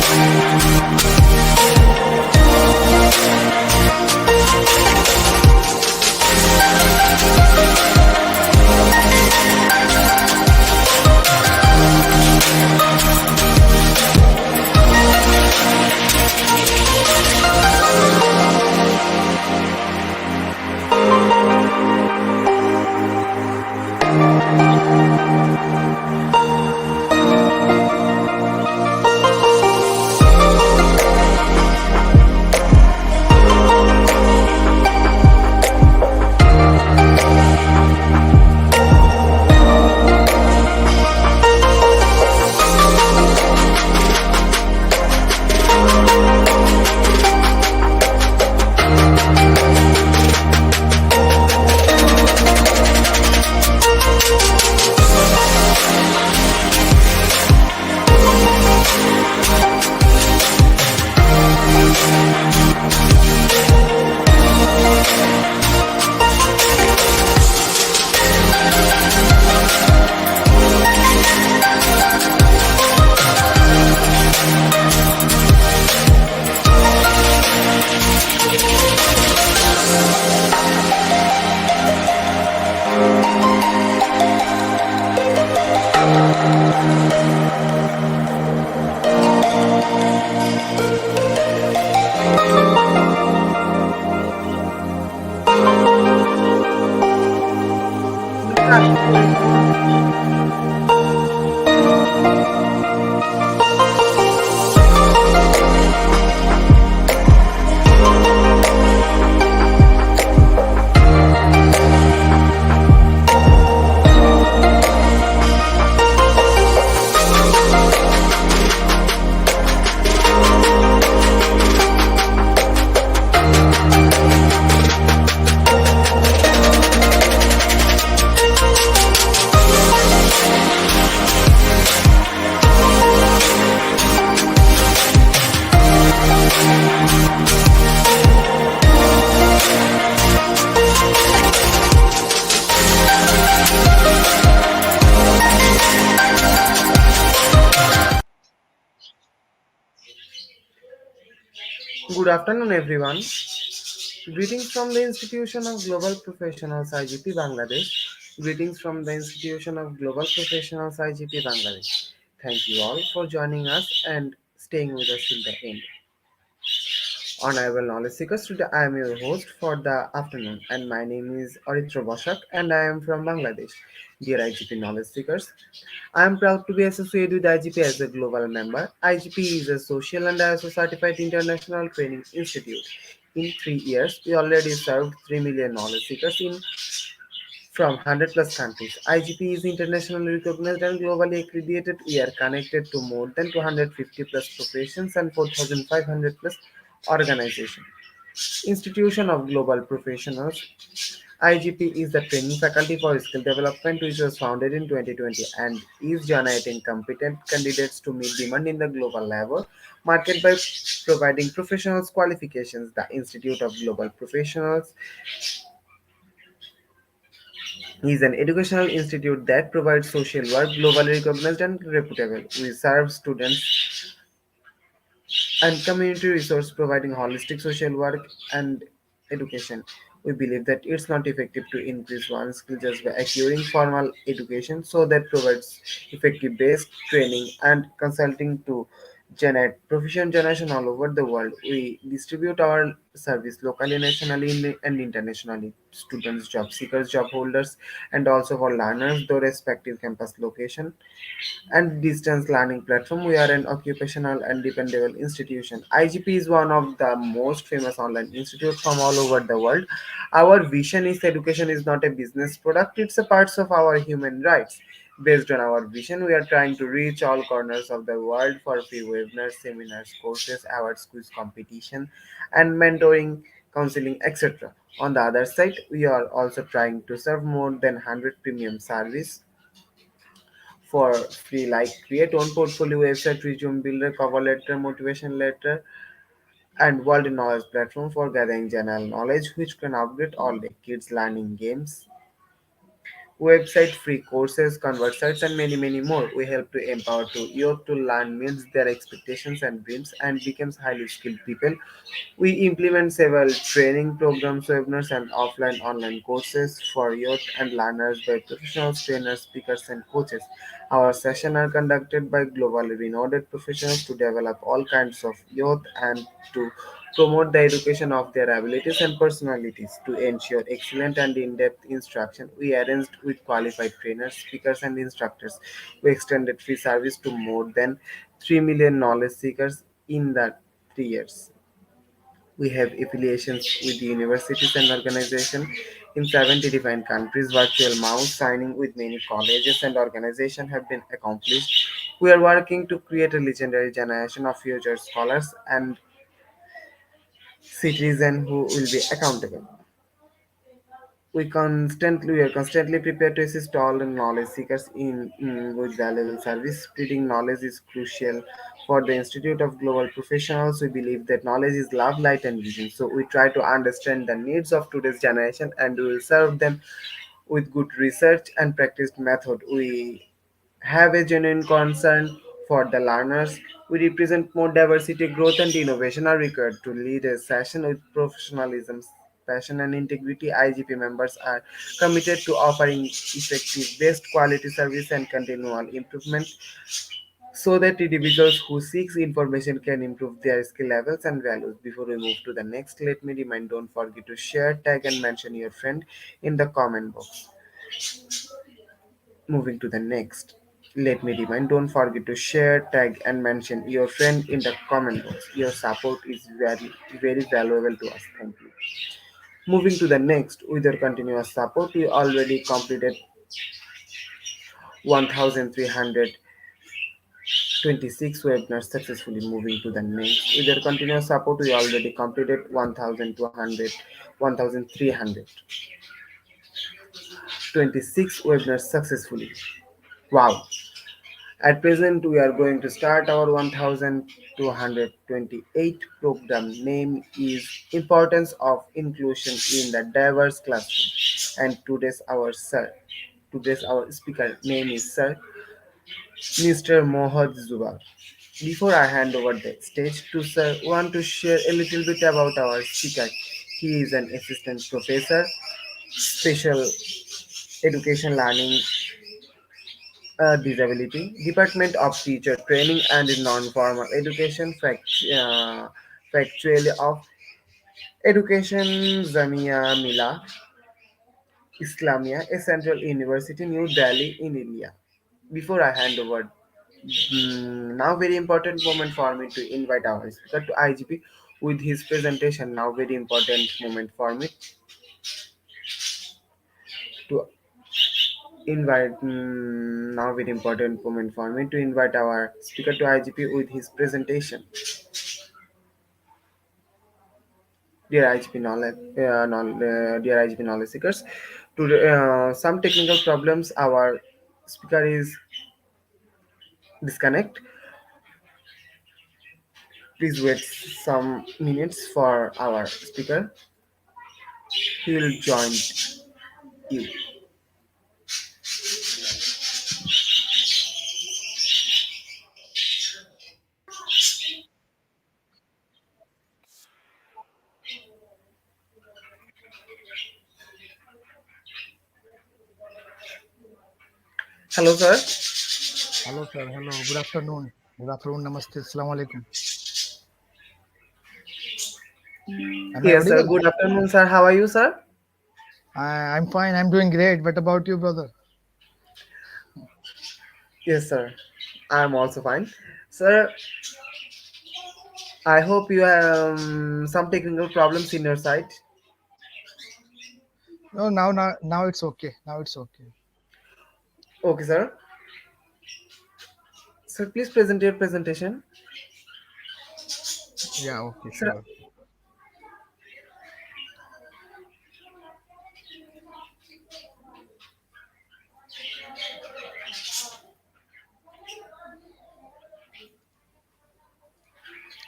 Good afternoon, everyone. Good afternoon, everyone. Greetings from the Institution of Global Professionals IGP Bangladesh. Greetings from the Institution of Global Professionals IGP Bangladesh. Thank you all for joining us and staying with us till the end. Honorable Knowledge Seekers, today I am your host for the afternoon, and my name is Aritra Bashak, and I am from Bangladesh. Dear IGP Knowledge Seekers, I am proud to be associated with IGP as a global member. IGP is a social and ISO certified international training institute. In 3 years, we already served 3 million knowledge seekers in from 100 plus countries. IGP is internationally recognized and globally accredited. We are connected to more than 250 plus professions and 4,500 plus organizations. Institution of Global Professionals IGP is the training faculty for skill development which was founded in 2020 and is generating competent candidates to meet demand in the global labor market by providing professionals qualifications. The Institute of Global Professionals is an educational institute that provides social work globally recognized and reputable. We serve students and community resource providing holistic social work and education. We believe that it's not effective to increase one's skill just by acquiring formal education, so that provides effective based training and consulting to generate proficient generation all over the world. We distribute our service locally, nationally, and internationally. Students, job seekers, job holders, and also for learners, their respective campus location and distance learning platform. We are an occupational and dependable institution. IGP is one of the most famous online institutes from all over the world. Our vision is education is not a business product, it's a part of our human rights. Based on our vision, we are trying to reach all corners of the world for free webinars, seminars, courses, awards, quiz competition, and mentoring, counseling, etc. On the other side, we are also trying to serve more than 100 premium service for free, like create own portfolio website, resume builder, cover letter, motivation letter, and world knowledge platform for gathering general knowledge which can update all day. Kids learning games, website, free courses, convert sites, and many, many more. We help to empower to youth to learn, meets their expectations and dreams, and becomes highly skilled people. We implement several training programs, webinars, and offline online courses for youth and learners by professionals, trainers, speakers, and coaches. Our sessions are conducted by globally renowned professionals to develop all kinds of youth and to promote the education of their abilities and personalities. To ensure excellent and in-depth instruction, we arranged with qualified trainers, speakers, and instructors. We extended free service to more than 3 million knowledge seekers in the 3 years. We have affiliations with universities and organizations in 70 different countries. Virtual mouse signing with many colleges and organizations have been accomplished. We are working to create a legendary generation of future scholars and citizens who will be accountable. We are constantly prepared to assist all the knowledge seekers in with valuable service. Spreading knowledge is crucial for the Institute of Global Professionals. We believe that knowledge is love, light, and vision. So we try to understand the needs of today's generation and we will serve them with good research and practiced method. We have a genuine concern for the learners. We represent more diversity, growth, and innovation are required to lead a session with professionalism, passion, and integrity. IGP members are committed to offering effective, best quality service and continual improvement so that individuals who seek information can improve their skill levels and values. Before we move to the next, let me remind don't forget to share, tag, and mention your friend in the comment box. Moving to the next, let me remind don't forget to share, tag, and mention your friend in the comment box. Your support is very, very valuable to us. Thank you. Moving to the next, with your continuous support, we already completed 1326 webinars successfully. Moving to the next, with your continuous support, we already completed 1326 webinars successfully. Wow. At present, we are going to start our 1228 program. Name is Importance of Inclusion in the Diverse Classroom. And today's our speaker name is Sir Mr. Mohad Zubar. Before I hand over the stage to Sir, I want to share a little bit about our speaker. He is an assistant professor, special education learning disability, Department of Teacher Training and Non-Formal Education, Factually of Education, Zamia Mila Islamia, a central university, New Delhi in India. Before I hand over, now very important moment for me to invite our speaker to IGP with his presentation. Now very important moment for me to now very important moment for me to invite our speaker to IGP with his presentation. Dear IGP knowledge seekers, to some technical problems, our speaker is disconnect. Please wait some minutes for our speaker. He will join you. Hello, sir. Hello, sir. Hello. Good afternoon. Good afternoon. Namaste. Assalamu alaikum. Am I Yes, sir. audible? Good afternoon, sir. How are you, sir? I'm fine. I'm doing great. What about you, brother? Yes, sir. I'm also fine, sir. I hope you have some technical problems in your side. No, now it's okay. Now it's okay. Okay, sir. Sir, please present your presentation. Yeah, okay, Sir, sure.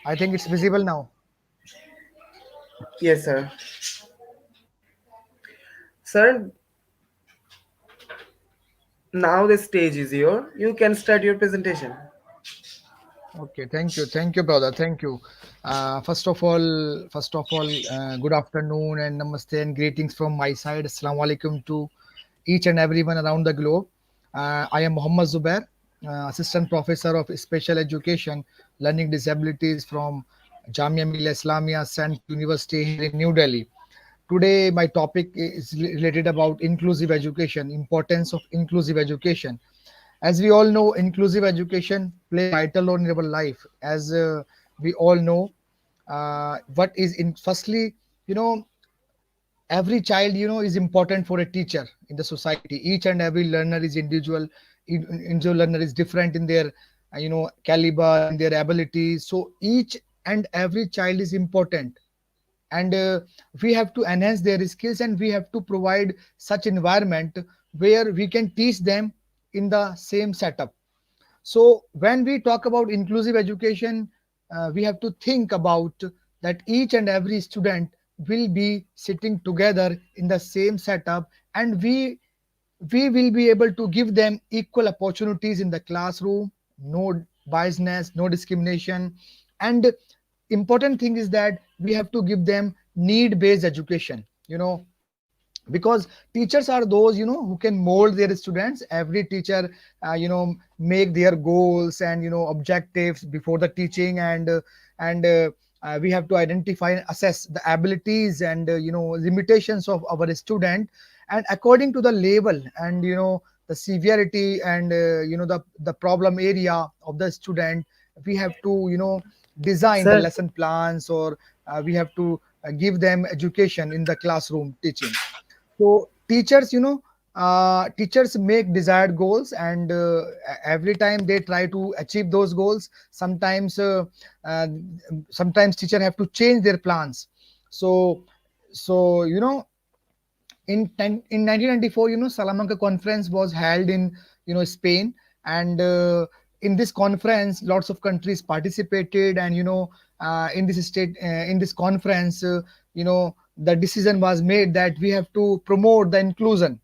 I think it's visible now. yes, sir. Sir, Now the stage is yours. You can start your presentation. Okay, thank you, brother, thank you. Good afternoon and namaste and greetings from my side. Assalamu alaikum to each and everyone around the globe. I am Muhammad Zubair, Assistant Professor of Special Education, Learning Disabilities from Jamia Millia Islamia Central University here in New Delhi. Today, my topic is related about inclusive education, importance of inclusive education. As we all know, inclusive education play a vital role in our life. As we all know, what is in firstly, you know, every child is important for a teacher in the society. Each and every learner is individual. Individual learner is different in their caliber, in their abilities. So each and every child is important, and we have to enhance their skills, and we have to provide such environment where we can teach them in the same setup. So when we talk about inclusive education, we have to think about that each and every student will be sitting together in the same setup, and we will be able to give them equal opportunities in the classroom. No biasness, no discrimination. And important thing is that we have to give them need based education, because teachers are those who can mold their students. Every teacher make their goals and objectives before the teaching, and we have to identify and assess the abilities and limitations of our student, and according to the level and the severity and the problem area of the student, we have to design the Sir, lesson plans, or we have to give them education in the classroom teaching. So teachers make desired goals, and every time they try to achieve those goals, uh, sometimes teacher have to change their plans. So so in 1994, Salamanca conference was held in Spain, and in this conference lots of countries participated, and in this conference, the decision was made that we have to promote the inclusion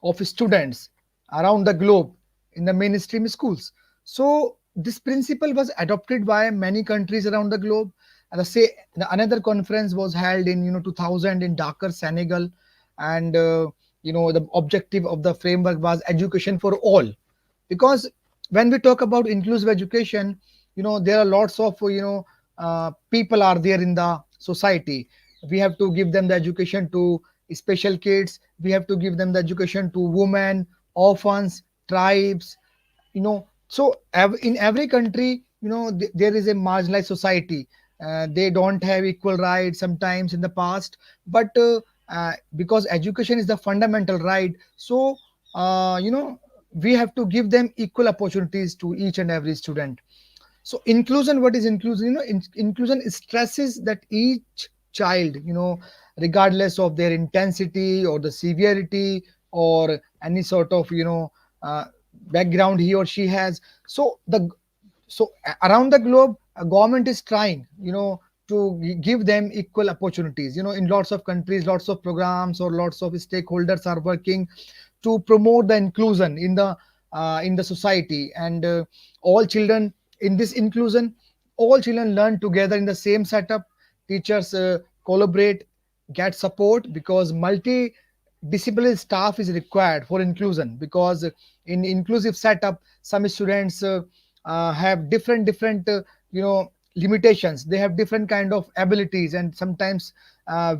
of students around the globe in the mainstream schools. So this principle was adopted by many countries around the globe. And another conference was held in 2000 in Dakar, Senegal, and the objective of the framework was education for all. Because when we talk about inclusive education, there are lots of people are there in the society. We have to give them the education to special kids. We have to give them the education to women, orphans, tribes. In every country, there is a marginalized society. They don't have equal rights sometimes in the past, but because education is the fundamental right, so we have to give them equal opportunities to each and every student. So inclusion, what is inclusion? Inclusion stresses that each child, regardless of their intensity or the severity or any sort of uh, background he or she has. Around the globe, a government is trying to give them equal opportunities. In lots of countries, lots of programs or lots of stakeholders are working to promote the inclusion in the society, and all children in this inclusion, all children learn together in the same setup. Teachers collaborate, get support, because multidisciplinary staff is required for inclusion. Because in inclusive setup, some students have different limitations. They have different kind of abilities, and sometimes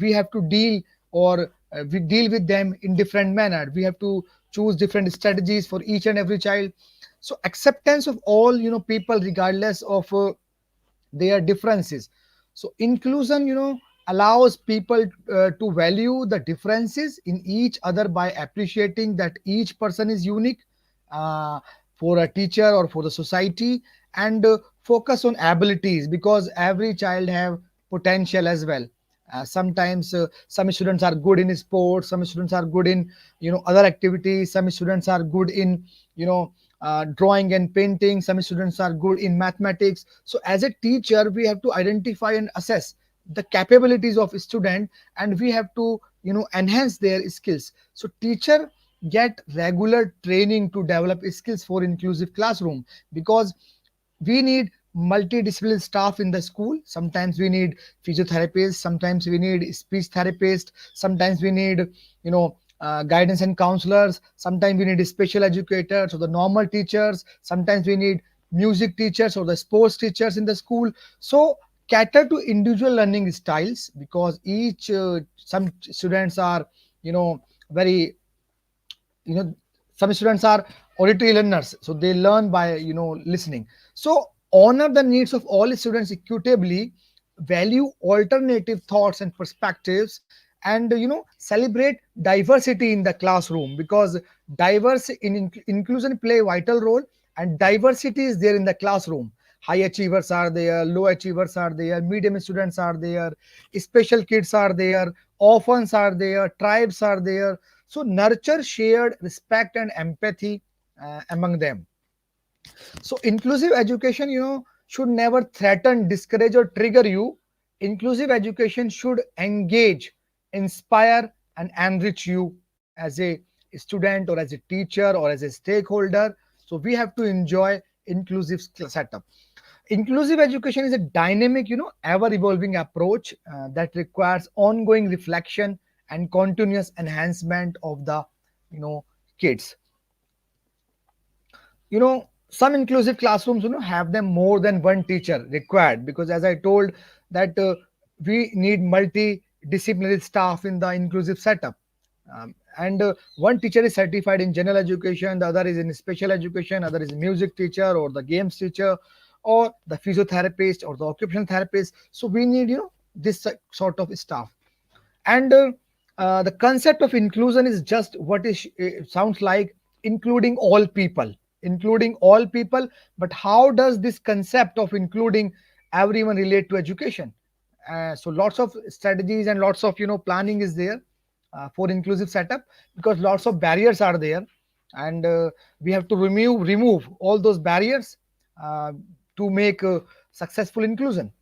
we have to deal, or we deal with them in different manner. We have to choose different strategies for each and every child. So acceptance of all people, regardless of their differences. So inclusion allows people to value the differences in each other by appreciating that each person is unique, uh, for a teacher or for the society, and focus on abilities, because every child have potential as well. Sometimes some students are good in sports, some students are good in other activities, some students are good in drawing and painting, some students are good in mathematics. So as a teacher, we have to identify and assess the capabilities of a student, and we have to enhance their skills. So teacher get regular training to develop skills for inclusive classroom, because we need multidisciplinary staff in the school. Sometimes we need physiotherapists, sometimes we need speech therapists, sometimes we need, guidance and counselors, sometimes we need special educators or the normal teachers, sometimes we need music teachers or the sports teachers in the school. So cater to individual learning styles, because each some students are, you know very, you know some students are auditory learners, so they learn by, listening. So honor the needs of all students equitably, value alternative thoughts and perspectives, and celebrate diversity in the classroom, because inclusion play a vital role, and diversity is there in the classroom. High achievers are there, low achievers are there, medium students are there, special kids are there, orphans are there, tribes are there. So nurture shared respect and empathy among them. So inclusive education, should never threaten, discourage, or trigger you. Inclusive education should engage, inspire, and enrich you as a student or as a teacher or as a stakeholder. So we have to enjoy inclusive setup. Inclusive education is a dynamic, ever evolving approach that requires ongoing reflection and continuous enhancement of the, kids. Some inclusive classrooms, have them more than one teacher required, because as I told that we need multidisciplinary staff in the inclusive setup. And one teacher is certified in general education, the other is in special education, other is music teacher or the games teacher or the physiotherapist or the occupational therapist. So we need, this sort of staff. And the concept of inclusion is just what it sounds like, including all people, including all people. But how does this concept of including everyone relate to education? So lots of strategies and lots of, planning is there for inclusive setup, because lots of barriers are there, and we have to remove all those barriers uh, to make successful inclusion.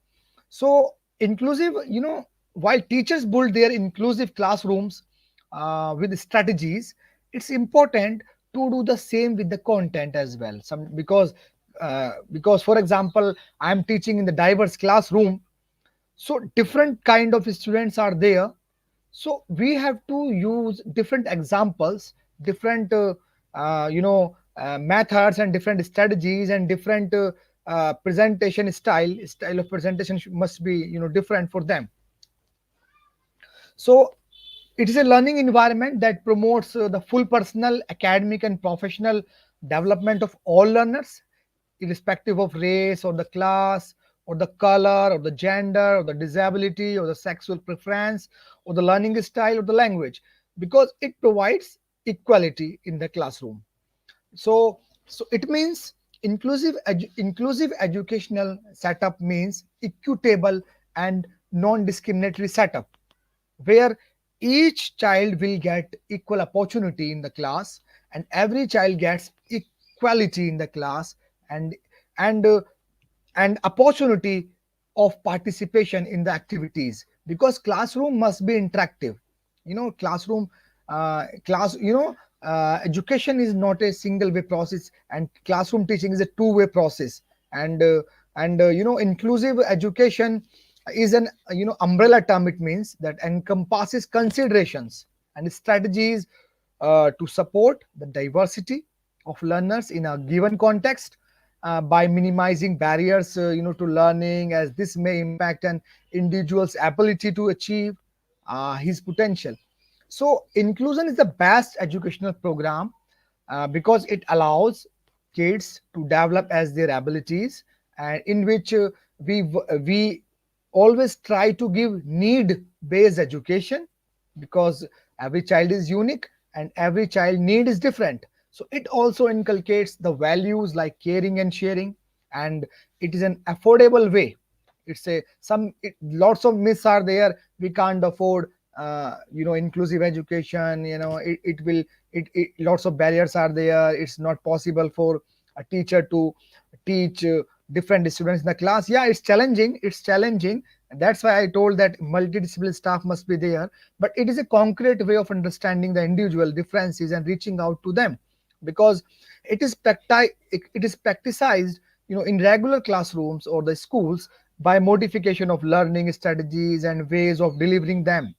So inclusive, while teachers build their inclusive classrooms with strategies, it's important to do the same with the content as well. Some because for example, I am teaching in the diverse classroom, so different kind of students are there. So we have to use different examples, different methods and different strategies and different presentation style of presentation must be, different for them. So it is a learning environment that promotes the full personal, academic, and professional development of all learners, irrespective of race or the class or the color or the gender or the disability or the sexual preference or the learning style or the language, because it provides equality in the classroom. So it means inclusive educational setup means equitable and non-discriminatory setup, where each child will get equal opportunity in the class, and every child gets equality in the class, and and uh, and opportunity of participation in the activities, because classroom must be interactive. Classroom class education is not a single way process, and classroom teaching is a two-way process. And inclusive education is an, umbrella term. It means that encompasses considerations and strategies to support the diversity of learners in a given context, by minimizing barriers, to learning, as this may impact an individual's ability to achieve his potential. So inclusion is the best educational program because it allows kids to develop as their abilities, and in which we always try to give need based education, because every child is unique and every child need is different. So it also inculcates the values like caring and sharing, and it is an affordable way. It's a some lots of myths are there. We can't afford inclusive education. It will lots of barriers are there. It's not possible for a teacher to teach different students in the class. Yeah, it's challenging, it's challenging. That's why I told that multidisciplinary staff must be there, but it is a concrete way of understanding the individual differences and reaching out to them, because it is practiced, in regular classrooms or the schools, by modification of learning strategies and ways of delivering them.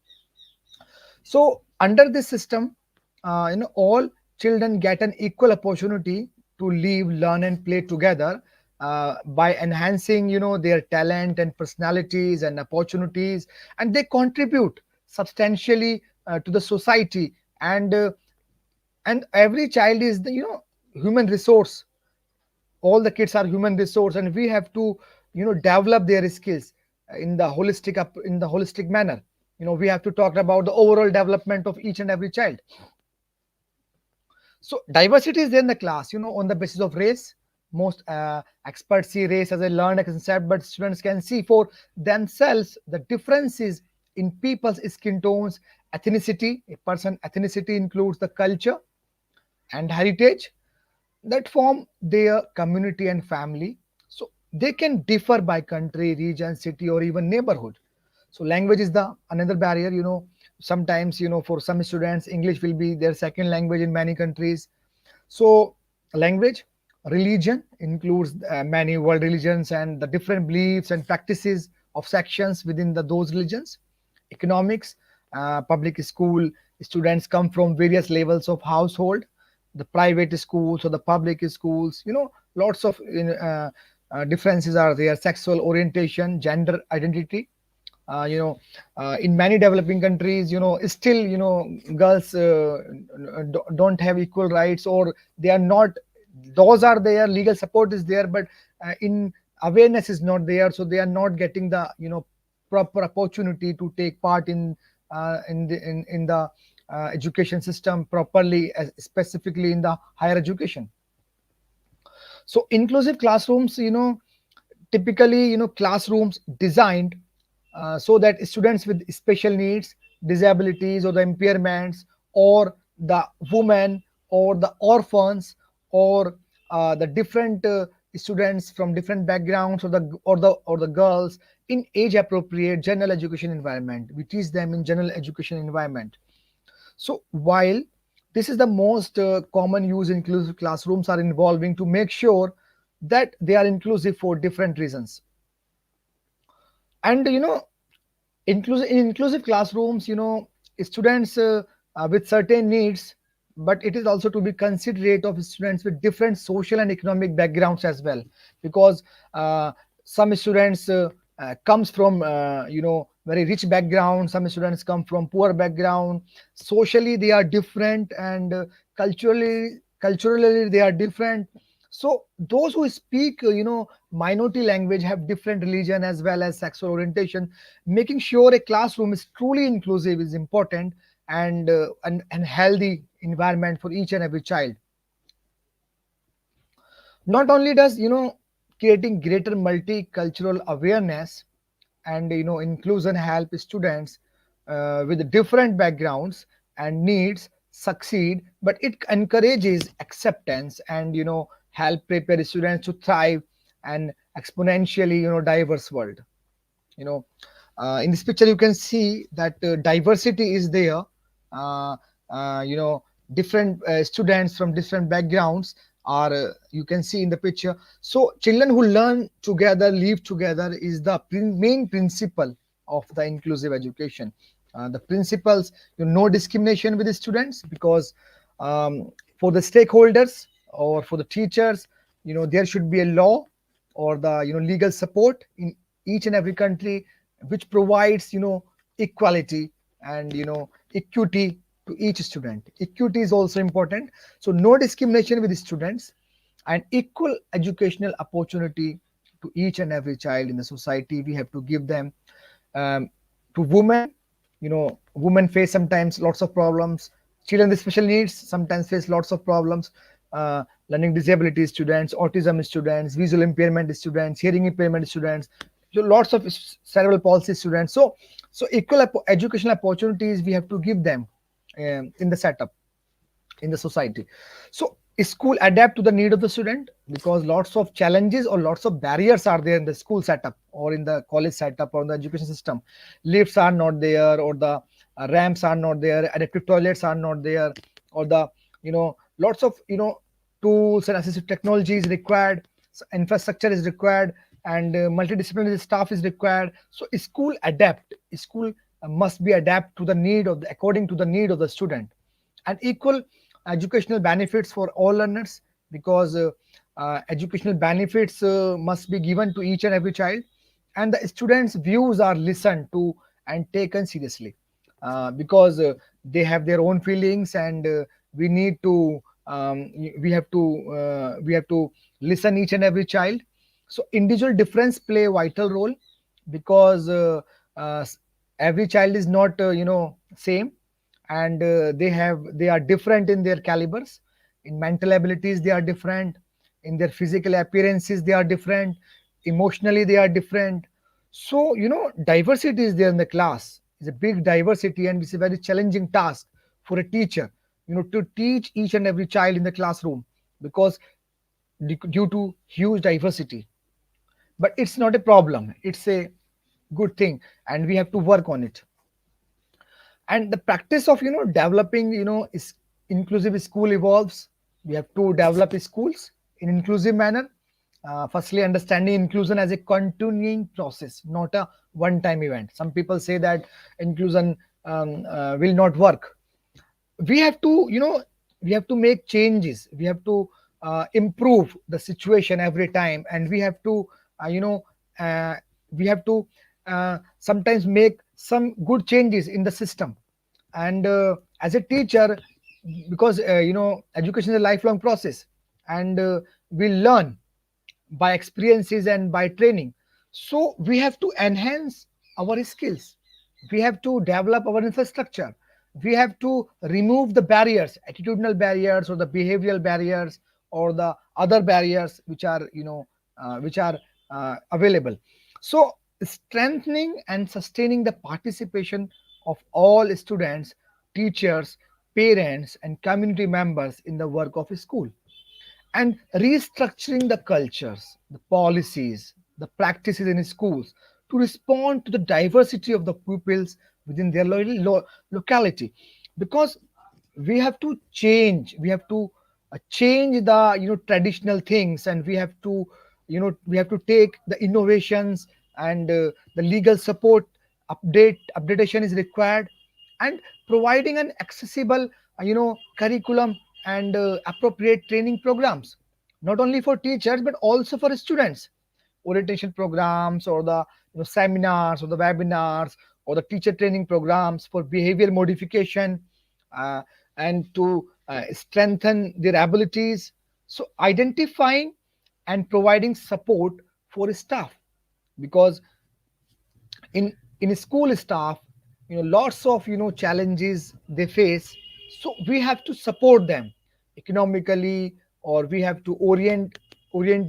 So under this system, all children get an equal opportunity to live, learn, and play together, by enhancing, their talent and personalities and opportunities, and they contribute substantially to the society. And every child is the, human resource. All the kids are human resource, and we have to, develop their skills in the holistic manner. We have to talk about the overall development of each and every child. So diversity is there in the class, on the basis of race. Most experts see race as a learned concept, but students can see for themselves the differences in people's skin tones. Ethnicity, a person ethnicity includes the culture and heritage that form their community and family. So they can differ by country, region, city, or even neighborhood. So language is the another barrier. Sometimes, for some students, English will be their second language in many countries. So language, religion includes many world religions and the different beliefs and practices of sections within those religions. Economics, public school students come from various levels of household. The private schools or the public schools, lots of differences are there. Sexual orientation, gender identity, in many developing countries, still, girls don't have equal rights, or they are not. Those are there, legal support is there, but in awareness is not there, so they are not getting the, proper opportunity to take part in the education system properly, specifically in the higher education. So inclusive classrooms, typically, classrooms designed so that students with special needs, disabilities, or the impairments, or the women, or the orphans, or the different students from different backgrounds, or the girls, in age appropriate general education environment. We teach them in general education environment. So while this is the most common use, inclusive classrooms are involving to make sure that they are inclusive for different reasons. And in inclusive classrooms, students with certain needs, but it is also to be considerate of students with different social and economic backgrounds as well, because some students comes from, very rich background, some students come from poor background. Socially they are different, and culturally they are different. So those who speak, minority language, have different religion as well as sexual orientation. Making sure a classroom is truly inclusive is important, and healthy environment for each and every child. Not only does, creating greater multicultural awareness and, inclusion help students with different backgrounds and needs succeed, but it encourages acceptance and, help prepare students to thrive and exponentially, diverse world. you know in this picture you can see that diversity is there. uh, Different students from different backgrounds are, you can see in the picture. So children who learn together, live together, is the main principle of the inclusive education. The principles, no discrimination with the students, because for the stakeholders or for the teachers, there should be a law or the, legal support in each and every country, which provides, equality and, equity to each student. Equity is also important. So no discrimination with the students, and equal educational opportunity to each and every child in the society. We have to give them. To women, women face sometimes lots of problems. Children with special needs sometimes face lots of problems. Learning disability students, autism students, visual impairment students, hearing impairment students, so lots of cerebral palsy students. So equal educational opportunities we have to give them in the setup, in the society. So School adapt to the need of the student, because lots of challenges or lots of barriers are there in the school setup or in the college setup or in the education system. Lifts are not there, or the ramps are not there, adaptive toilets are not there, or the lots of tools and assistive technology is required, infrastructure is required, and multidisciplinary staff is required. So school must be adapt to the need of the, according to the need of the student. And equal educational benefits for all learners, because educational benefits must be given to each and every child, and the students views are listened to and taken seriously, because they have their own feelings, and we need to we have to listen each and every child. So individual difference play a vital role, because uh, every child is not same, and they are different in their calibers, in mental abilities they are different, in their physical appearances they are different, emotionally they are different. So diversity is there in the class. It's a big diversity, and it's a very challenging task for a teacher, to teach each and every child in the classroom, because due to huge diversity. But it's not a problem, it's a good thing, and we have to work on it. And the practice of developing is inclusive school evolves. We have to develop schools in inclusive manner. Firstly, understanding inclusion as a continuing process, not a one time event. Some people say that inclusion will not work. We have to we have to make changes, we have to improve the situation every time, and we have to uh, you know uh, we have to sometimes make some good changes in the system. And as a teacher, because education is a lifelong process, and we learn by experiences and by training. So we have to enhance our skills, we have to develop our infrastructure, we have to remove the barriers, attitudinal barriers or the behavioral barriers or the other barriers which are available. So strengthening and sustaining the participation of all students, teachers, parents and community members in the work of a school, and restructuring the cultures, the policies, the practices in schools to respond to the diversity of the pupils within their locality. Because we have to change the traditional things, and we have to take the innovations, and the legal support updatation is required, and providing an accessible curriculum and appropriate training programs, not only for teachers but also for students. Orientation programs, or the seminars or the webinars, or the teacher training programs for behavior modification, uh, and to strengthen their abilities. So identifying and providing support for staff, because in school staff, lots of challenges they face. So we have to support them economically, or we have to orient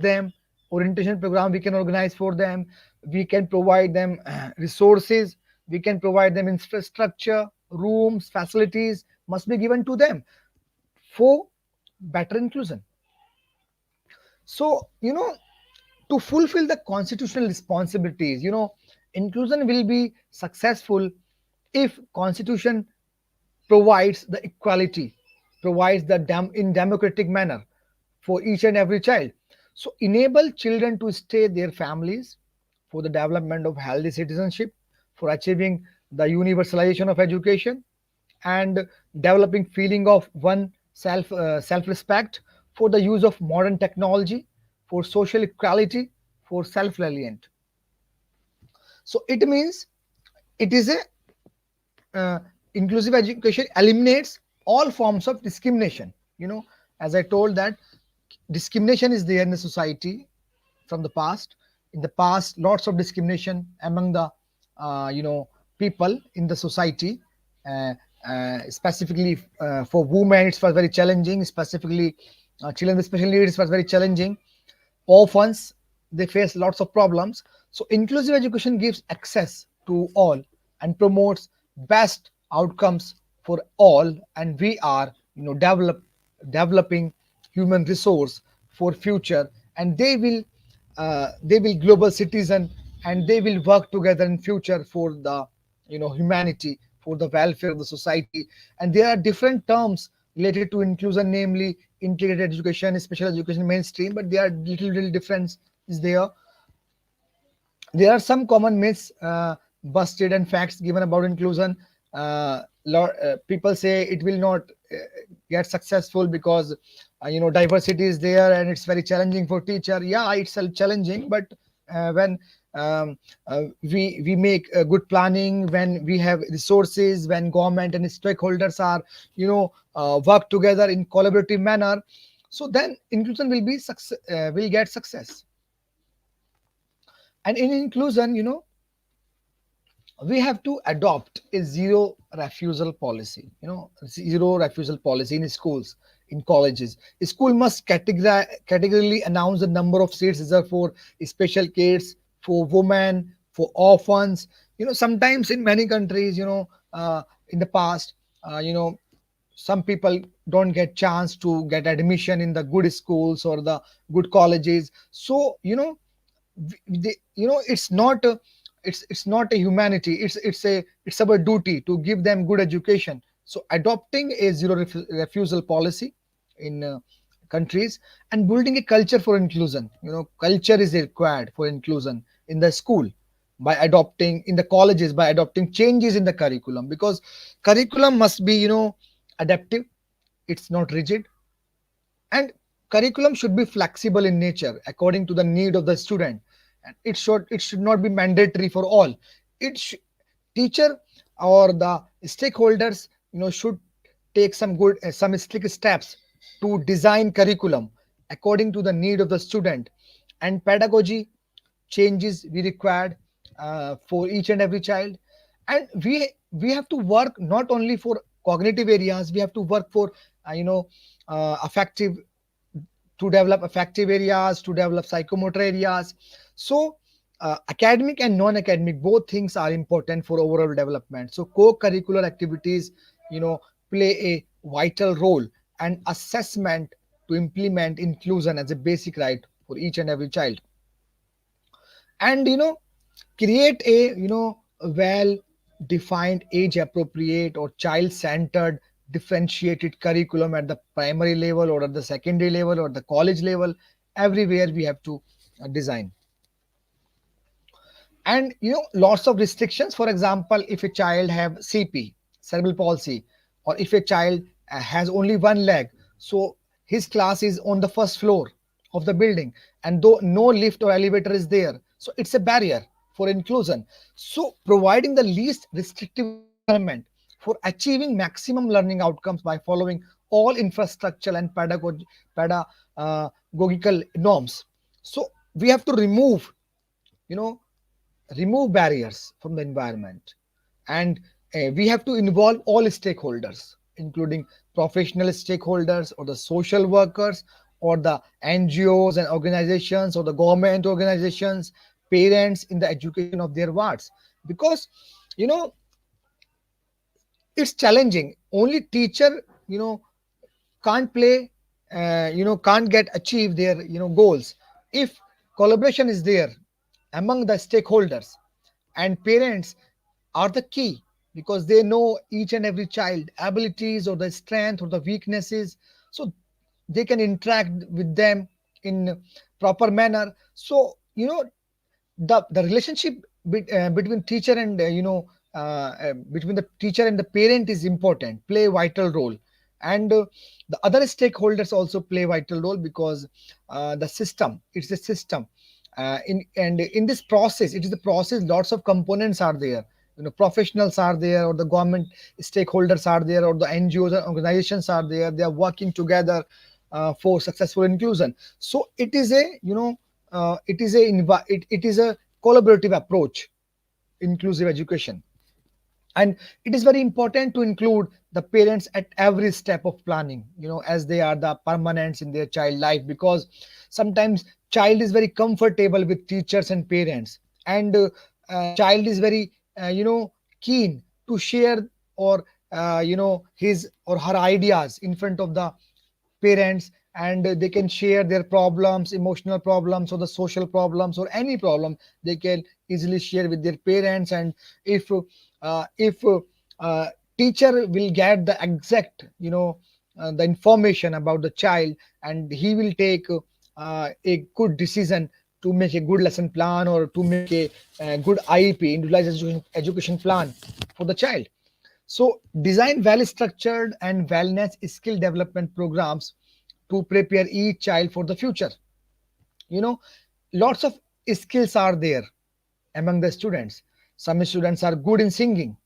them. Orientation program we can organize for them, we can provide them resources, we can provide them infrastructure, rooms, facilities must be given to them for better inclusion. So to fulfill the constitutional responsibilities, inclusion will be successful if constitution provides the equality, provides the in democratic manner for each and every child. So enable children to stay their families, for the development of healthy citizenship, for achieving the universalization of education, and developing feeling of one self respect, for the use of modern technology, for social equality, for self reliant. So it means it is a inclusive education eliminates all forms of discrimination. As I told that discrimination is there in the society from the past. In the past, lots of discrimination among the people in the society. uh, Specifically for women it was very challenging, specifically children with special needs was very challenging. Orphans, they face lots of problems. So inclusive education gives access to all and promotes best outcomes for all, and we are developing human resource for future, and they will global citizen, and they will work together in future for the humanity, for the welfare of the society. And there are different terms related to inclusion, namely integrated education, special education, mainstream, but there are little difference is there. There are some common myths busted and facts given about inclusion. People say it will not get successful because diversity is there and it's very challenging for teacher. Yeah, it's challenging, but when we make good planning, when we have resources, when government and stakeholders are work together in collaborative manner, so then inclusion will be success, will get success. And in inclusion, we have to adopt a zero refusal policy, zero refusal policy in schools, in colleges. A school must categorically announce the number of seats reserved for special kids, for women, for orphans. Sometimes in many countries, in the past, some people don't get chance to get admission in the good schools or the good colleges. So it's not it's not a humanity, it's our duty to give them good education. So adopting a zero refusal policy in countries, and building a culture for inclusion. Culture is required for inclusion in the school, by adopting in the colleges, by adopting changes in the curriculum, because curriculum must be adaptive, it's not rigid. And curriculum should be flexible in nature according to the need of the student, and it should not be mandatory for all. Teacher or the stakeholders should take some strict steps to design curriculum according to the need of the student. And pedagogy changes we required for each and every child. And we have to work not only for cognitive areas, we have to work for affective, to develop affective areas, to develop psychomotor areas. So academic and non-academic, both things are important for overall development. So co-curricular activities play a vital role, and assessment to implement inclusion as a basic right for each and every child. And create a well defined, age appropriate or child centered differentiated curriculum at the primary level or at the secondary level or the college level. Everywhere we have to design. And lots of restrictions. For example, if a child have CP, cerebral palsy, or if a child has only one leg, so his class is on the first floor of the building, and though no lift or elevator is there, so it's a barrier for inclusion. So providing the least restrictive environment for achieving maximum learning outcomes by following all infrastructural and pedagogical norms. So we have to you know remove barriers from the environment. And we have to involve all stakeholders, including professional stakeholders or the social workers or the NGOs and organizations or the government organizations, parents in the education of their wards. Because you know it's challenging, only teacher can't play, can't get achieve their goals if collaboration is there among the stakeholders. And parents are the key, because they know each and every child abilities or the strength or the weaknesses, so they can interact with them in proper manner. So the relationship between teacher and between the teacher and the parent is important, play a vital role. And the other stakeholders also play a vital role, because the system, it's a system. In this process, it is the process, lots of components are there. Professionals are there, or the government stakeholders are there, or the NGOs and organizations are there, they are working together for successful inclusion. So it is a it is a collaborative approach, inclusive education. And it is very important to include the parents at every step of planning, as they are the permanents in their child life. Because sometimes child is very comfortable with teachers and parents, and child is very keen to share, or his or her ideas in front of the parents and they can share their problems, emotional problems or the social problems or any problem. They can easily share with their parents. And if uh, teacher will get the exact, the information about the child, and he will take a good decision to make a good lesson plan or to make a good IEP, individualized education plan for the child. So design well structured and wellness skill development programs to prepare each child for the future. You know, lots of skills are there among the students. Some students are good in singing,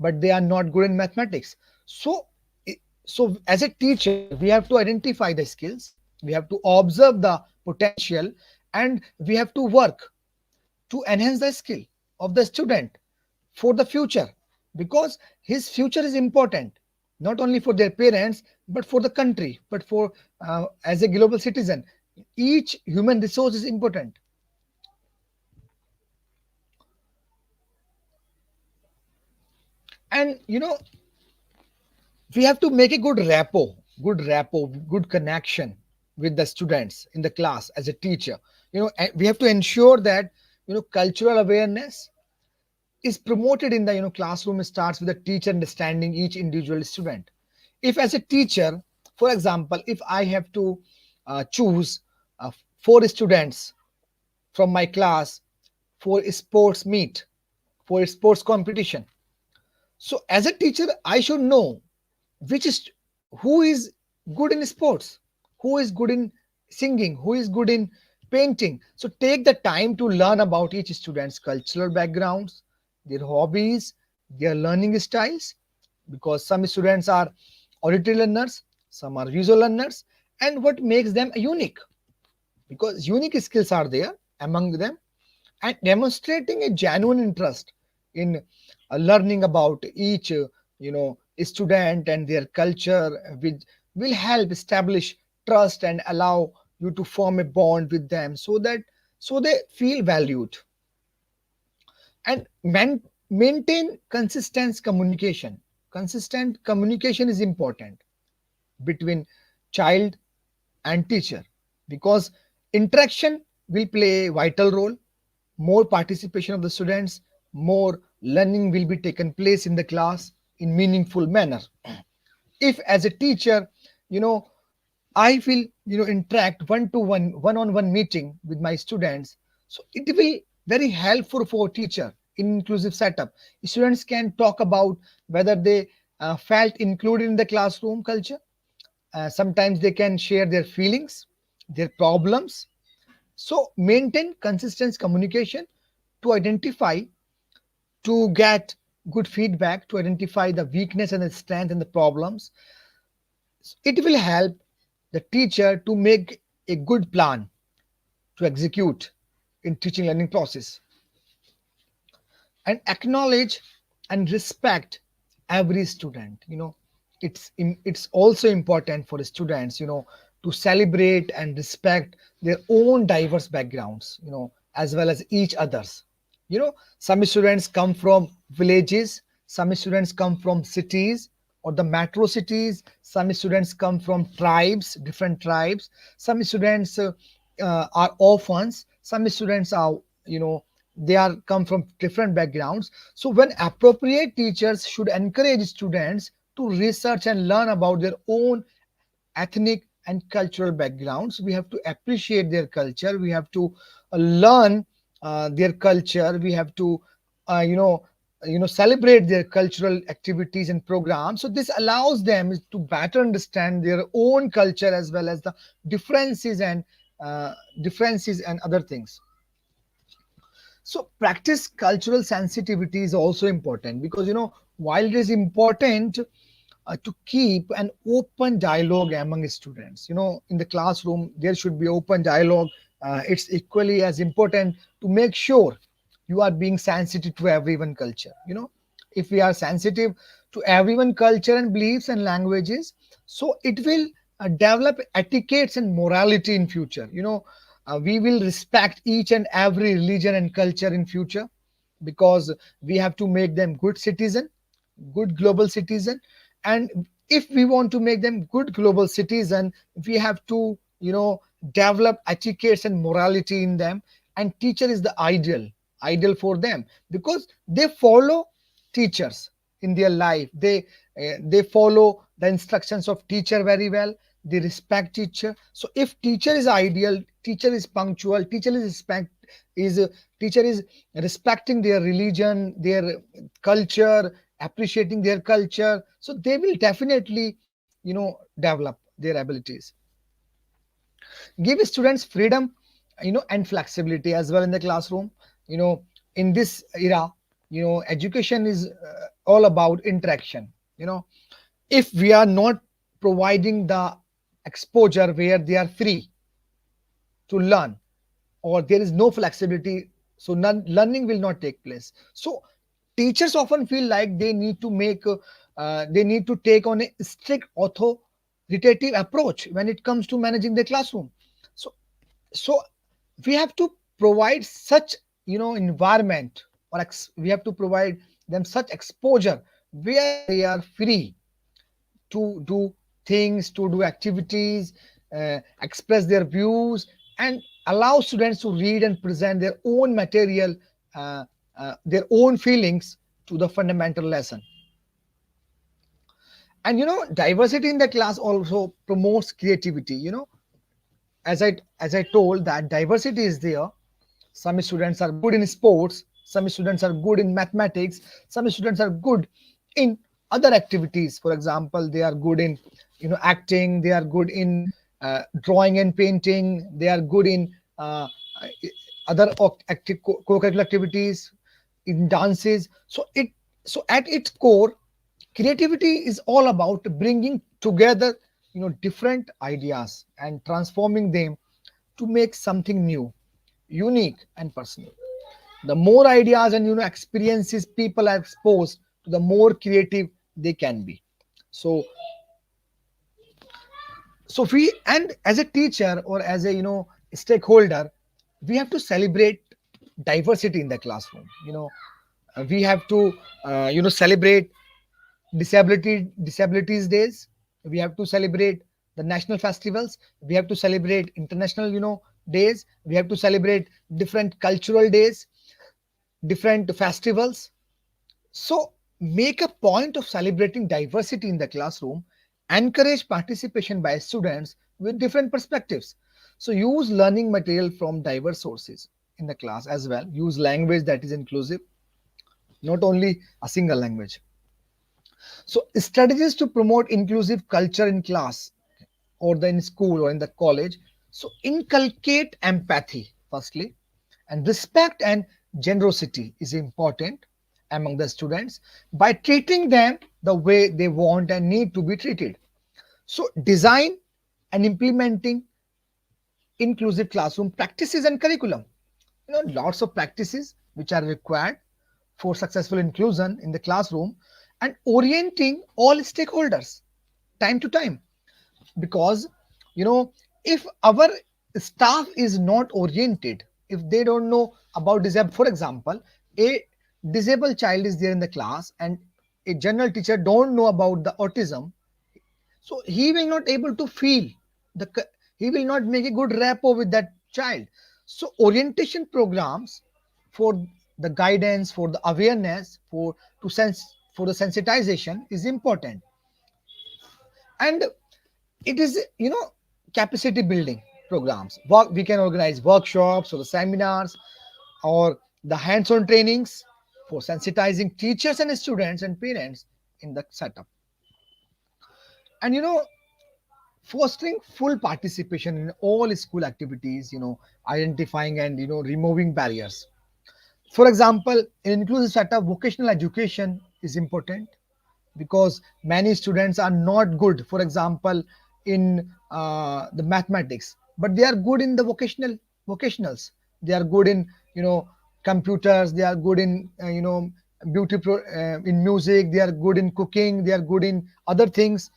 but they are not good in mathematics. So, so as a teacher, we have to identify the skills, we have to observe the potential, and we have to work to enhance the skill of the student for the future, because his future is important not only for their parents but for the country, but for as a global citizen. Each human resource is important. And we have to make a good connection with the students in the class. As a teacher, and we have to ensure that cultural awareness is promoted in the classroom. Starts with the teacher understanding each individual student. If as a teacher, for example, if I have to choose four students from my class for a sports meet, for a sports competition, so as a teacher I should know which is who is good in sports, who is good in singing, who is good in painting. So take the time to learn about each student's cultural backgrounds, their hobbies, their learning styles, because some students are auditory learners, some are visual learners, and what makes them unique, because unique skills are there among them. And demonstrating a genuine interest in learning about each student and their culture, which will help establish trust and allow you to form a bond with them, so that so they feel valued. And maintain consistent communication is important between child and teacher, because interaction will play a vital role. More participation of the students, more learning will be taken place in the class in meaningful manner. If as a teacher, you know I will interact one to on one meeting with my students, so it will very helpful for teacher in inclusive setup. Students can talk about whether they felt included in the classroom culture. Sometimes they can share their feelings, their problems. So maintain consistent communication to identify, to get good feedback, to identify the weakness and the strength and the problems. It will help the teacher to make a good plan to execute in teaching learning process. And acknowledge and respect every student. It's also important for the students to celebrate and respect their own diverse backgrounds, as well as each others. Some students come from villages, some students come from cities or the metro cities, some students come from tribes, different tribes, some students are orphans, some students are, they are come from different backgrounds. So when appropriate, teachers should encourage students to research and learn about their own ethnic and cultural backgrounds. We have to appreciate their culture, we have to learn their culture, we have to uh, you know celebrate their cultural activities and programs. So this allows them to better understand their own culture as well as the differences and uh, differences and other things. So practice cultural sensitivity is also important, because while it is important to keep an open dialogue among students, in the classroom there should be open dialogue. It's equally as important to make sure you are being sensitive to everyone culture. If we are sensitive to everyone culture and beliefs and languages, so it will develop etiquettes and morality in future. We will respect each and every religion and culture in future, because we have to make them good citizen, good global citizen. And if we want to make them good global citizen, we have to, develop etiquettes and morality in them. And teacher is the ideal for them, because they follow teachers in their life. They follow the instructions of teacher very well. They respect teacher. So if teacher is ideal, teacher is punctual, is teacher is respecting their religion, their culture, appreciating their culture, so they will definitely, develop their abilities. Give students freedom, and flexibility as well in the classroom. you know in this era, education is all about interaction. If we are not providing the exposure where they are free to learn, or there is no flexibility, so learning will not take place. So teachers often feel like they need to take on a strict authoritative approach when it comes to managing the classroom. So so we have to provide such, environment, or we have to provide them such exposure where they are free to do things, to do activities, express their views, and allow students to read and present their own material, uh, their own feelings to the fundamental lesson. And diversity in the class also promotes creativity. As I told, that diversity is there. Some students are good in sports, some students are good in mathematics, some students are good in other activities. For example, they are good in, acting, they are good in drawing and painting, they are good in other co-curricular activities, in dances. So at its core, creativity is all about bringing together, different ideas and transforming them to make something new, unique, and personal. The more ideas and, experiences people are exposed to, the more creative they can be. So so we, and as a teacher or as a, stakeholder, we have to celebrate diversity in the classroom. We have to, celebrate disabilities days. We have to celebrate the national festivals. We have to celebrate international, days. We have to celebrate different cultural days, different festivals. So make a point of celebrating diversity in the classroom. Encourage participation by students with different perspectives. So use learning material from diverse sources in the class as well. Use language that is inclusive, not only a single language. So strategies to promote inclusive culture in class, or in school or in the college. So inculcate empathy firstly, and respect and generosity is important among the students, by treating them the way they want and need to be treated. So design and implementing inclusive classroom practices and curriculum. Lots of practices which are required for successful inclusion in the classroom, and orienting all stakeholders time to time. Because, you know if our staff is not oriented, if they don't know about disabled, for example, a disabled child is there in the class, and a general teacher don't know about the autism, so he will not able to feel the he will not make a good rapport with that child. So orientation programs for the guidance, for the awareness, for the sensitization is important. And it is, capacity building programs. We can organize workshops or the seminars, or the hands-on trainings for sensitizing teachers and students and parents in the setup. And fostering full participation in all school activities, identifying and, removing barriers. For example, in inclusive setup, vocational education is important, because many students are not good, for example, in the mathematics, but they are good in the vocationals. They are good in, computers. They are good in, in music. They are good in cooking. They are good in other things.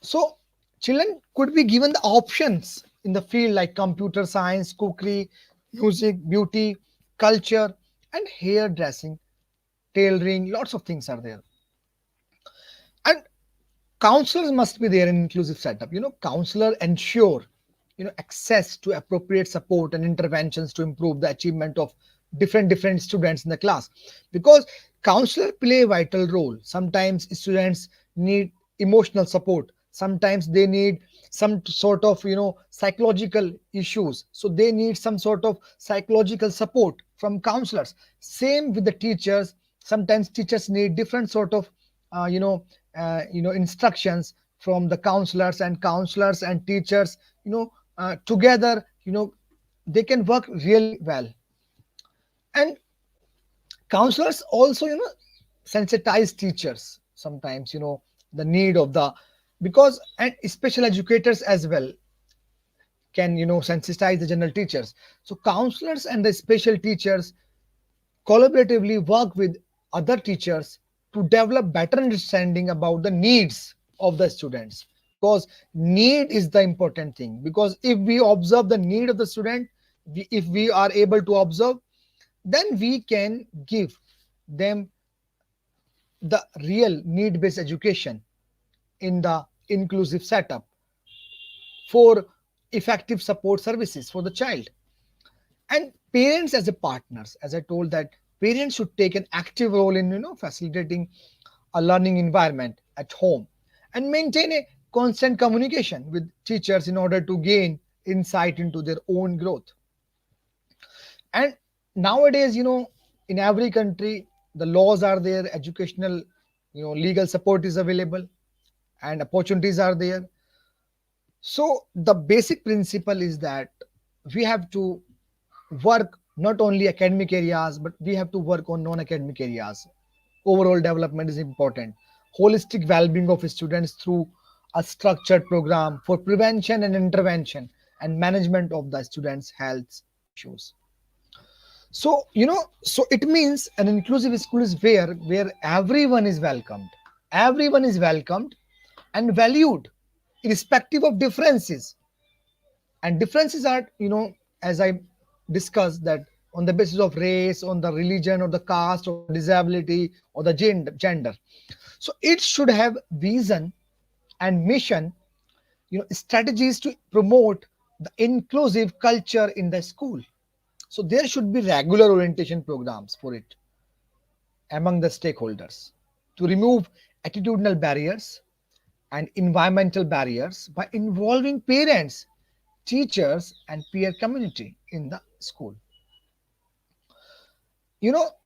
So children could be given the options in the field like computer science, cookery, music, beauty, culture, and hairdressing, tailoring. Lots of things are there. And Counselors must be there in inclusive setup. Counselor ensure access to appropriate support and interventions to improve the achievement of different students in the class, because counselor play a vital role. Sometimes students need emotional support, sometimes they need some sort of psychological issues, so they need some sort of psychological support from counselors. Same with the teachers. Sometimes teachers need different sort of uh, you know instructions from the counselors, and counselors and teachers together, they can work really well. And counselors also sensitize teachers sometimes, the need of the, because and special educators as well can sensitize the general teachers. So counselors and the special teachers collaboratively work with other teachers to develop better understanding about the needs of the students, because need is the important thing. Because if we observe the need of the student, if we are able to observe, then we can give them the real need based education in the inclusive setup for effective support services for the child. And parents as a partners, as I told, that parents should take an active role in facilitating a learning environment at home, and maintain a constant communication with teachers in order to gain insight into their own growth. And nowadays, in every country, the laws are there, educational, legal support is available, and opportunities are there. So the basic principle is that we have to work not only academic areas, but we have to work on non-academic areas. Overall development is important. Holistic well-being of students through a structured program for prevention and intervention and management of the students' health issues. So it means an inclusive school is where everyone is welcomed. Everyone is welcomed and valued, irrespective of differences. And differences are, as I discussed, that on the basis of race, on the religion, or the caste, or the disability, or the gender. So it should have vision and mission, strategies to promote the inclusive culture in the school. So there should be regular orientation programs for it among the stakeholders to remove attitudinal barriers and environmental barriers by involving parents, teachers, and peer community in the school.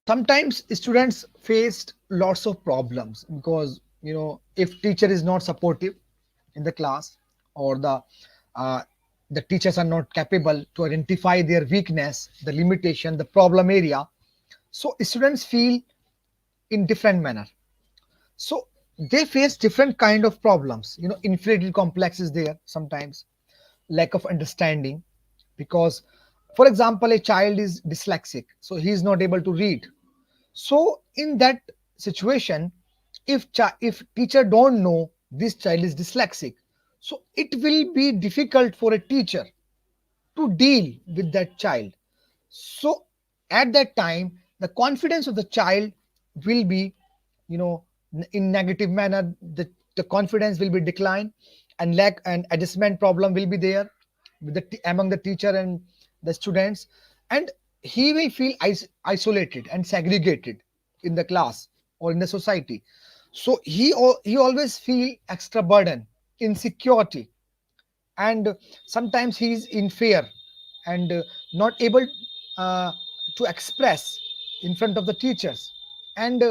Sometimes students faced lots of problems because if teacher is not supportive in the class, or uh, the teachers are not capable to identify their weakness, the limitation, the problem area, so students feel in different manner. So they face different kind of problems. Inferiority complex is there sometimes, lack of understanding, because for example, a child is dyslexic, so he is not able to read. So in that situation, if teacher don't know this child is dyslexic, so it will be difficult for a teacher to deal with that child. So at that time, the confidence of the child will be, in negative manner. The confidence will be declined, and lack and adjustment problem will be there with among the teacher and the students. And he will feel isolated and segregated in the class or in the society. So he always feel extra burden, insecurity, and sometimes he is in fear, and not able uh, to express in front of the teachers. And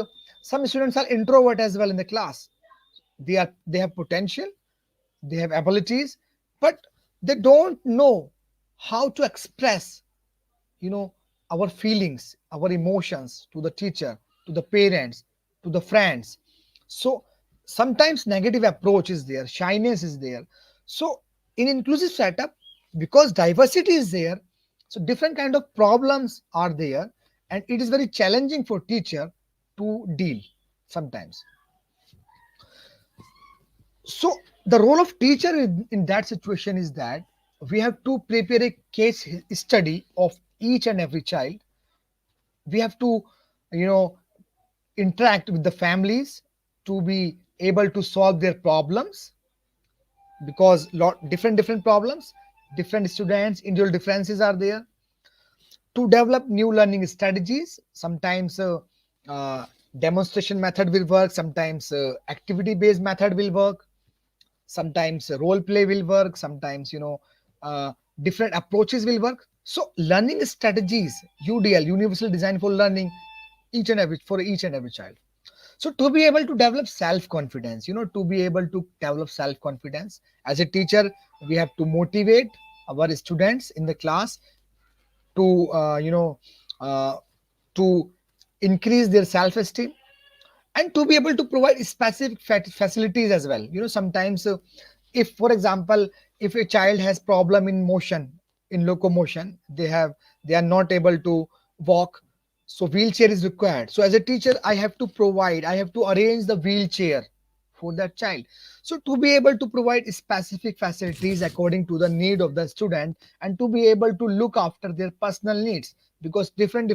some students are introvert as well in the class. They have potential, they have abilities, but they don't know how to express, you know our feelings, our emotions to the teacher, to the parents, to the friends. So sometimes negative approach is there, shyness is there. So in inclusive setup, because diversity is there, so different kind of problems are there, and it is very challenging for teacher to deal sometimes. So the role of teacher in that situation is that we have to prepare a case study of each and every child. We have to, you know interact with the families to be able to solve their problems, because lot different problems, different students, individual differences are there. To develop new learning strategies, sometimes uh, demonstration method will work, sometimes activity based method will work, sometimes role play will work, sometimes uh, different approaches will work. So learning strategies, UDL, universal design for learning, each and every for each and every child. So to be able to develop self confidence, to be able to develop self confidence as a teacher, we have to motivate our students in the class to uh, to increase their self esteem, and to be able to provide specific facilities as well. Sometimes if, for example, if a child has problem in motion, in locomotion, they are not able to walk, so wheelchair is required. So as a teacher, I have to arrange the wheelchair for that child. So to be able to provide specific facilities according to the need of the student, and to be able to look after their personal needs, because different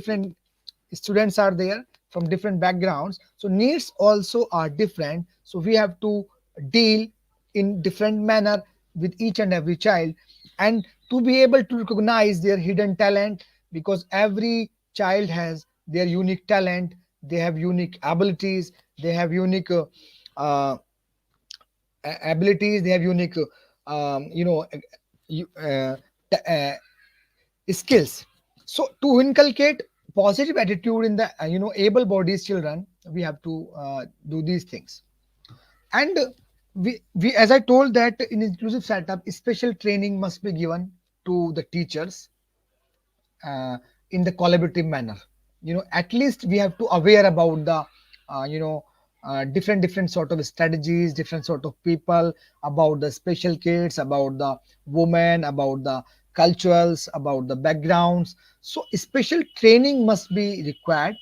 students are there from different backgrounds, so needs also are different, so we have to deal in different manner with each and every child, and to be able to recognize their hidden talent, because every child has their unique talent, they have unique abilities, they have unique uh, abilities, they have unique you- uh, t- skills. So to inculcate positive attitude in the able bodies children, we have to do these things. And we as I told that in inclusive setup, special training must be given to the teachers in the collaborative manner. At least we have to aware about the different sort of strategies, different sort of people, about the special kids, about the women, about the cultures, about the backgrounds. So special training must be required.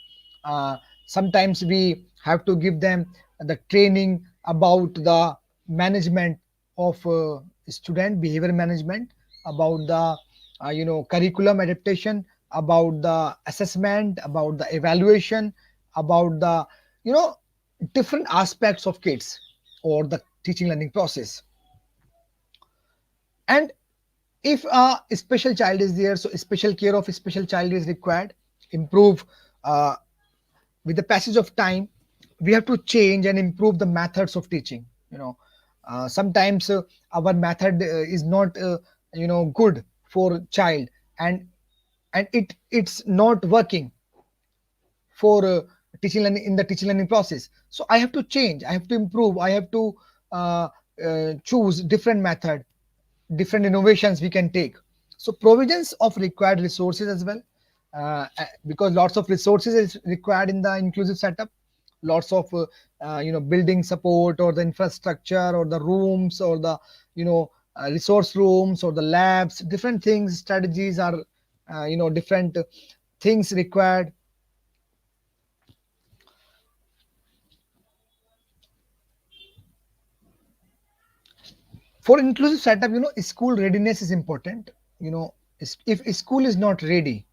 uh, Sometimes we have to give them the training about the management of student behavior management, about the curriculum adaptation, about the assessment, about the evaluation, about the you know different aspects of kids or the teaching learning process. And if a special child is there, so special care of a special child is required. Improve uh, with the passage of time, we have to change and improve the methods of teaching. Sometimes our method is not good for child, and it's not working for teaching learning in the teaching learning process. So I have to change, I have to improve, I have to uh, choose different method, different innovations we can take. So provisions of required resources as well, because lots of resources is required in the inclusive setup, lots of building support, or the infrastructure, or the rooms, or the resource rooms, or the labs, different things, strategies are different things required. For inclusive setup, school readiness is important. If a school is not ready,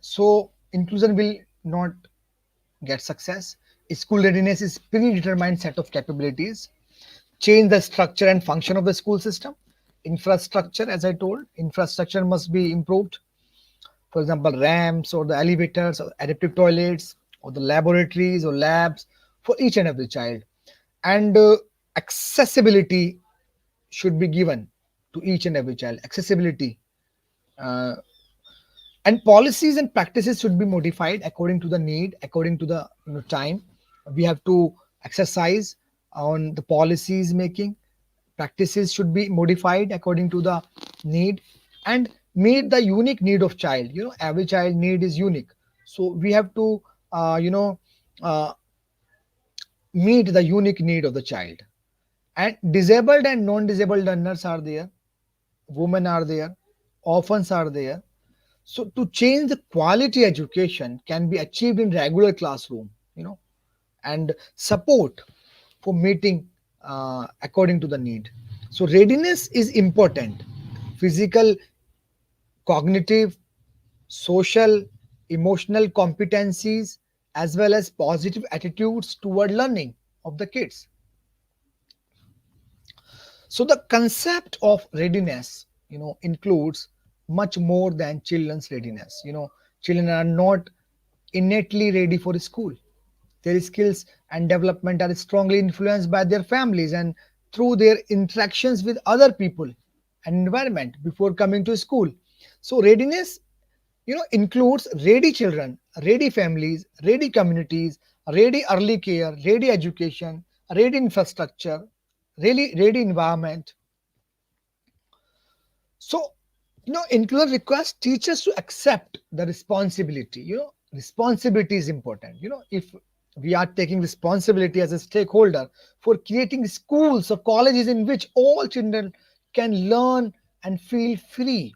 so inclusion will not get success. School readiness is predetermined set of capabilities. Change the structure and function of the school system. Infrastructure, as I told, infrastructure must be improved. For example, ramps, or the elevators, or adaptive toilets, or the laboratories or labs for each and every child. And accessibility should be given to each and every child. Accessibility, uh, and policies and practices should be modified according to the need, according to the time. We have to exercise on the policies making. Practices should be modified according to the need, and meet the unique need of child. Every child need is unique, so we have to uh, you know uh, meet the unique need of the child. And disabled and non-disabled learners are there, women are there, orphans are there. So to change the quality education can be achieved in regular classroom, and support for meeting according to the need. So readiness is important. Physical, cognitive, social, emotional competencies, as well as positive attitudes toward learning of the kids. So the concept of readiness, includes much more than children's readiness. Children are not innately ready for school. Their skills and development are strongly influenced by their families and through their interactions with other people and environment before coming to school. So readiness, includes ready children, ready families, ready communities, ready early care, ready education, ready infrastructure, really ready environment. So, inclusion requires teachers to accept the responsibility. Responsibility is important. If we are taking responsibility as a stakeholder for creating schools or colleges in which all children can learn and feel free.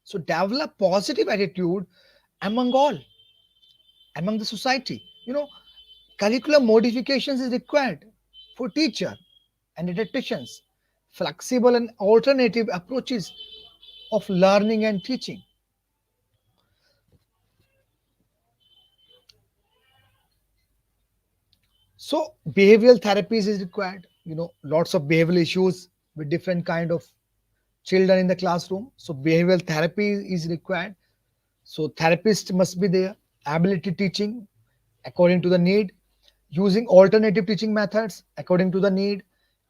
So, develop positive attitude among all, among the society. Curriculum modifications is required for teacher and adaptations, flexible and alternative approaches of learning and teaching. So behavioral therapies is required. Lots of behavioral issues with different kind of children in the classroom. So behavioral therapy is required. So therapist must be there. Ability teaching according to the need, using alternative teaching methods according to the need,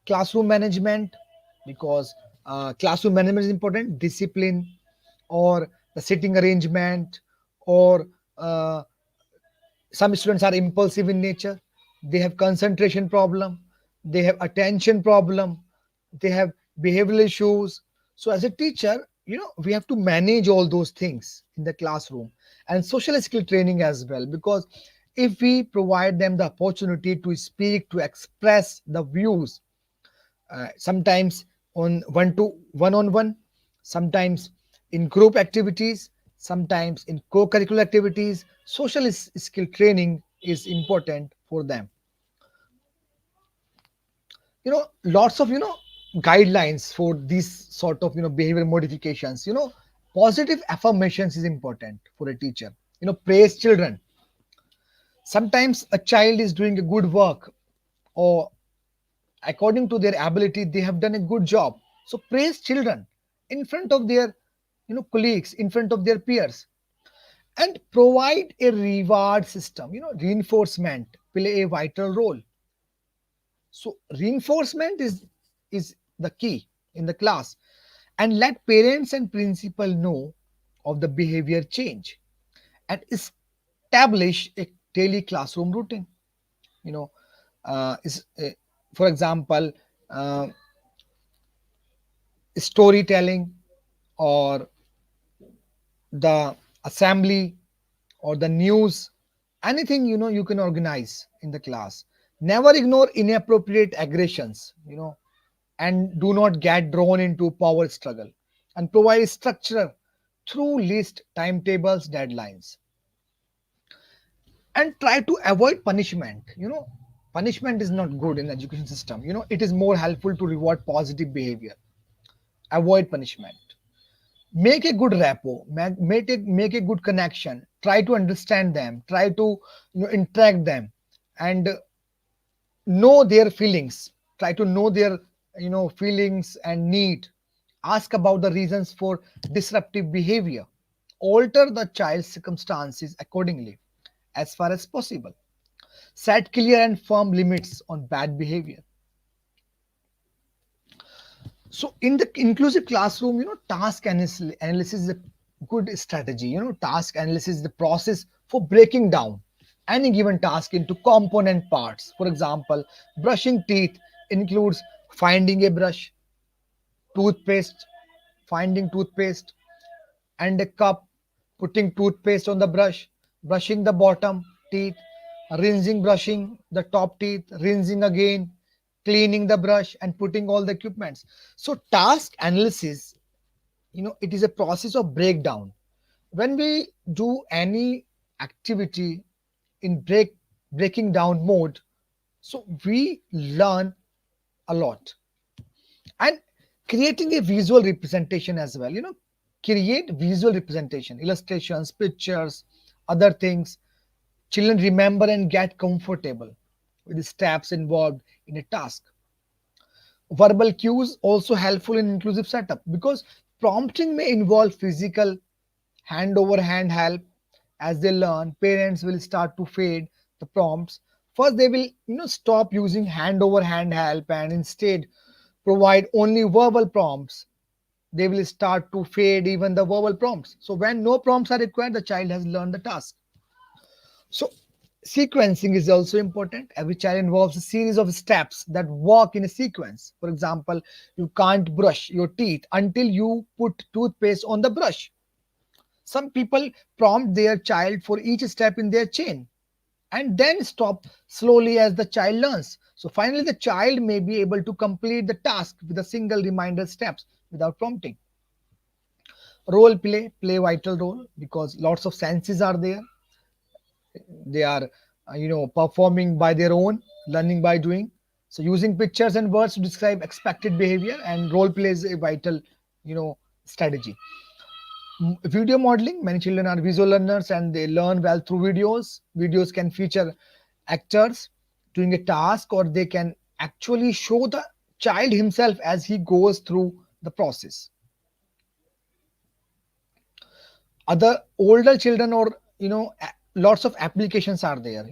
classroom management, because classroom management is important, discipline, or the sitting arrangement, or some students are impulsive in nature, they have concentration problem, they have attention problem, they have behavioral issues. So as a teacher, we have to manage all those things in the classroom, and social skill training as well, because if we provide them the opportunity to speak, to express the views, sometimes on one on one, sometimes in group activities, sometimes in co-curricular activities, social skill training is important for them. Lots of guidelines for these sort of behavior modifications. Positive affirmations is important for a teacher. Praise children. Sometimes a child is doing a good work, or according to their ability they have done a good job, so praise children in front of their colleagues, in front of their peers, and provide a reward system. Reinforcement play a vital role. So reinforcement is the key in the class, and let parents and principal know of the behavior change, and establish a daily classroom routine. you know is For example, uh, storytelling, or the assembly, or the news, anything you can organize in the class. Never ignore inappropriate aggressions, and do not get drawn into power struggle, and provide structure through list, timetables, deadlines, and try to avoid punishment. Punishment is not good in education system. It is more helpful to reward positive behavior. Avoid punishment. Make a good rapport, make a good connection, try to understand them, try to interact them, and know their feelings, try to know their feelings and need. Ask about the reasons for disruptive behavior. Alter the child's circumstances accordingly as far as possible. Set clear and firm limits on bad behavior. So in the inclusive classroom, task analysis is a good strategy. Task analysis is the process for breaking down any given task into component parts. For example, brushing teeth includes finding a brush, toothpaste, finding toothpaste, and a cup, putting toothpaste on the brush, brushing the bottom teeth, rinsing, brushing the top teeth, rinsing again, cleaning the brush, and putting all the equipments. So task analysis, it is a process of breakdown. When we do any activity in breaking down mode, so we learn a lot. And creating a visual representation as well. Create visual representation, illustrations, pictures, other things. Children remember and get comfortable. with the steps involved in a task. Verbal cues also helpful in inclusive setup because prompting may involve physical hand over hand help. As they learn, parents will start to fade the prompts. First they will stop using hand over hand help and instead provide only verbal prompts. They will start to fade even the verbal prompts. So when no prompts are required, the child has learned the task. So sequencing is also important. Every child involves a series of steps that work in a sequence. For example, you can't brush your teeth until you put toothpaste on the brush. Some people prompt their child for each step in their chain and then stop slowly as the child learns. So finally, the child may be able to complete the task with a single reminder steps without prompting. Role play vital role because lots of senses are there. They are performing by their own, learning by doing. So using pictures and words to describe expected behavior and role play is a vital strategy. Video modeling, many children are visual learners and they learn well through videos can feature actors doing a task, or they can actually show the child himself as he goes through the process. Other older children, or lots of applications are there,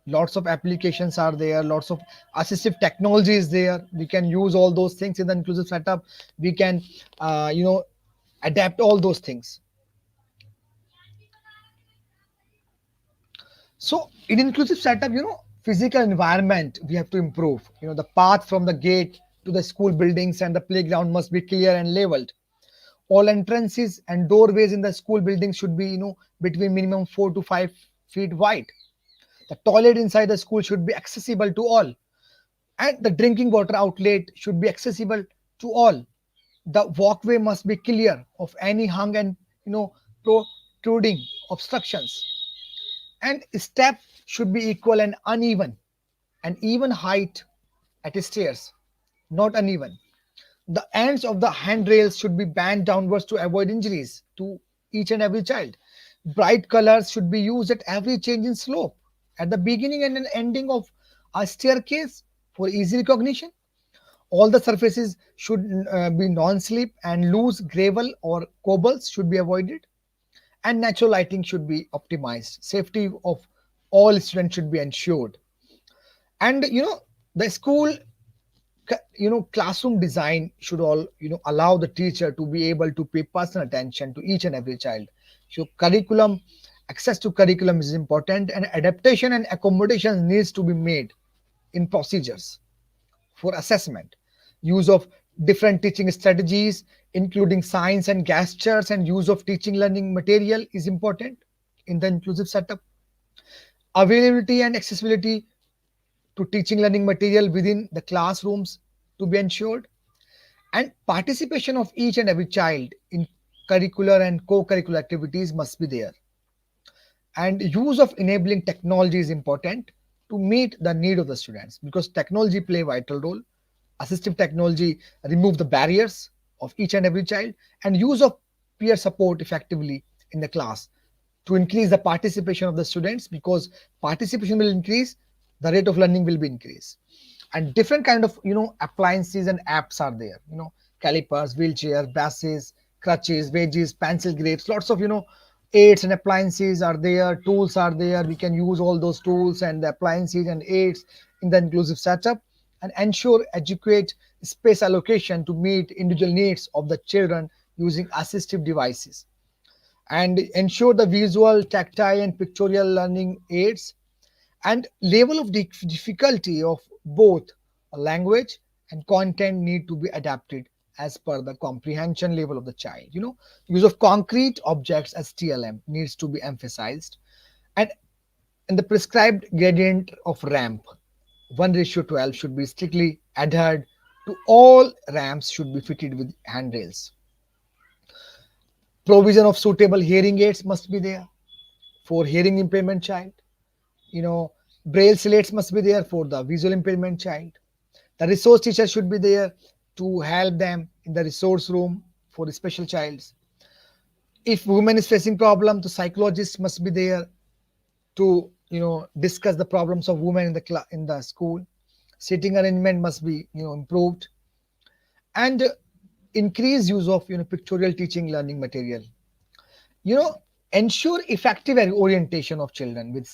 lots of assistive technology is there. We can use all those things in the inclusive setup. We can adapt all those things. So in inclusive setup, physical environment we have to improve. The path from the gate to the school buildings and the playground must be clear and leveled. All entrances and doorways in the school buildings should be between minimum 4 to 5 feet wide. The toilet inside the school should be accessible to all, and the drinking water outlet should be accessible to all. The walkway must be clear of any hung and protruding obstructions, and step should be equal and uneven, and even height at stairs, not uneven. The ends of the handrails should be bent downwards to avoid injuries to each and every child. Bright colors should be used at every change in slope, at the beginning and an ending of a staircase for easy recognition. All the surfaces should be non-slip, and loose gravel or cobbles should be avoided, and natural lighting should be optimized. Safety of all students should be ensured. And the school classroom design should all allow the teacher to be able to pay personal attention to each and every child. So curriculum, access to curriculum is important, and adaptation and accommodation needs to be made in procedures for assessment. Use of different teaching strategies including science and gestures and use of teaching learning material is important in the inclusive setup. Availability and accessibility to teaching learning material within the classrooms to be ensured, and participation of each and every child in curricular and co-curricular activities must be there. And use of enabling technology is important to meet the need of the students because technology play a vital role. Assistive technology remove the barriers of each and every child, and use of peer support effectively in the class to increase the participation of the students, because participation will increase, the rate of learning will be increased. And different kind of appliances and apps are there, calipers, wheelchair, bases, crutches, wedges, pencil grips, lots of aids and appliances are there, tools are there. We can use all those tools and the appliances and aids in the inclusive setup and ensure adequate space allocation to meet individual needs of the children using assistive devices, and ensure the visual, tactile, and pictorial learning aids. And level of difficulty of both language and content need to be adapted as per the comprehension level of the child. Use of concrete objects as TLM needs to be emphasized, and in the prescribed gradient of ramp 1:12 should be strictly adhered to. All ramps should be fitted with handrails. Provision of suitable hearing aids must be there for hearing impairment child. Braille slates must be there for the visual impairment child. The resource teacher should be there to help them in the resource room for the special childs. If woman is facing problem, the psychologist must be there to discuss the problems of women in the school. Seating arrangement must be improved, and increase use of pictorial teaching learning material. you know Ensure effective orientation of children with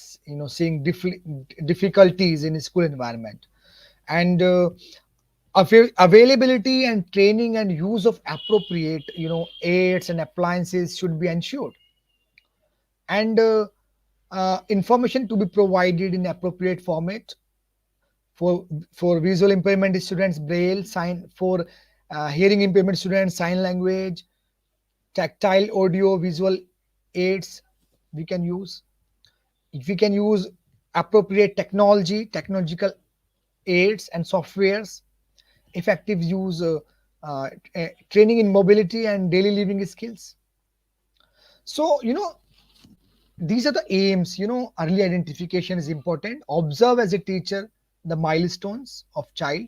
seeing difficulties in school environment, and availability and training and use of appropriate aids and appliances should be ensured, and information to be provided in appropriate format for visual impairment students braille sign, for hearing impairment students sign language, tactile audio visual aids we can use. If we can use appropriate technological aids and softwares, effective use uh, training in mobility and daily living skills. So these are the aims. Early identification is important. Observe as a teacher the milestones of child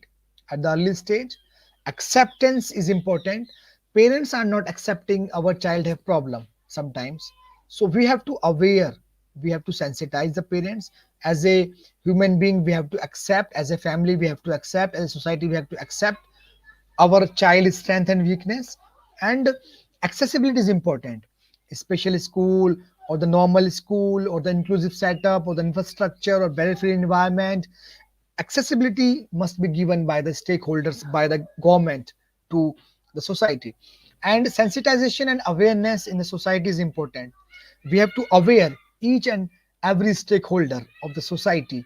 at the early stage. Acceptance is important. Parents are not accepting our child have problem sometimes, so we have to aware, we have to sensitize the parents. As a human being we have to accept, as a family we have to accept, as a society we have to accept our child's strength and weakness. And accessibility is important, especially school or the normal school or the inclusive setup or the infrastructure or benefit environment. Accessibility must be given by the stakeholders, by the government, to the society. And sensitization and awareness in the society is important. We have to aware each and every stakeholder of the society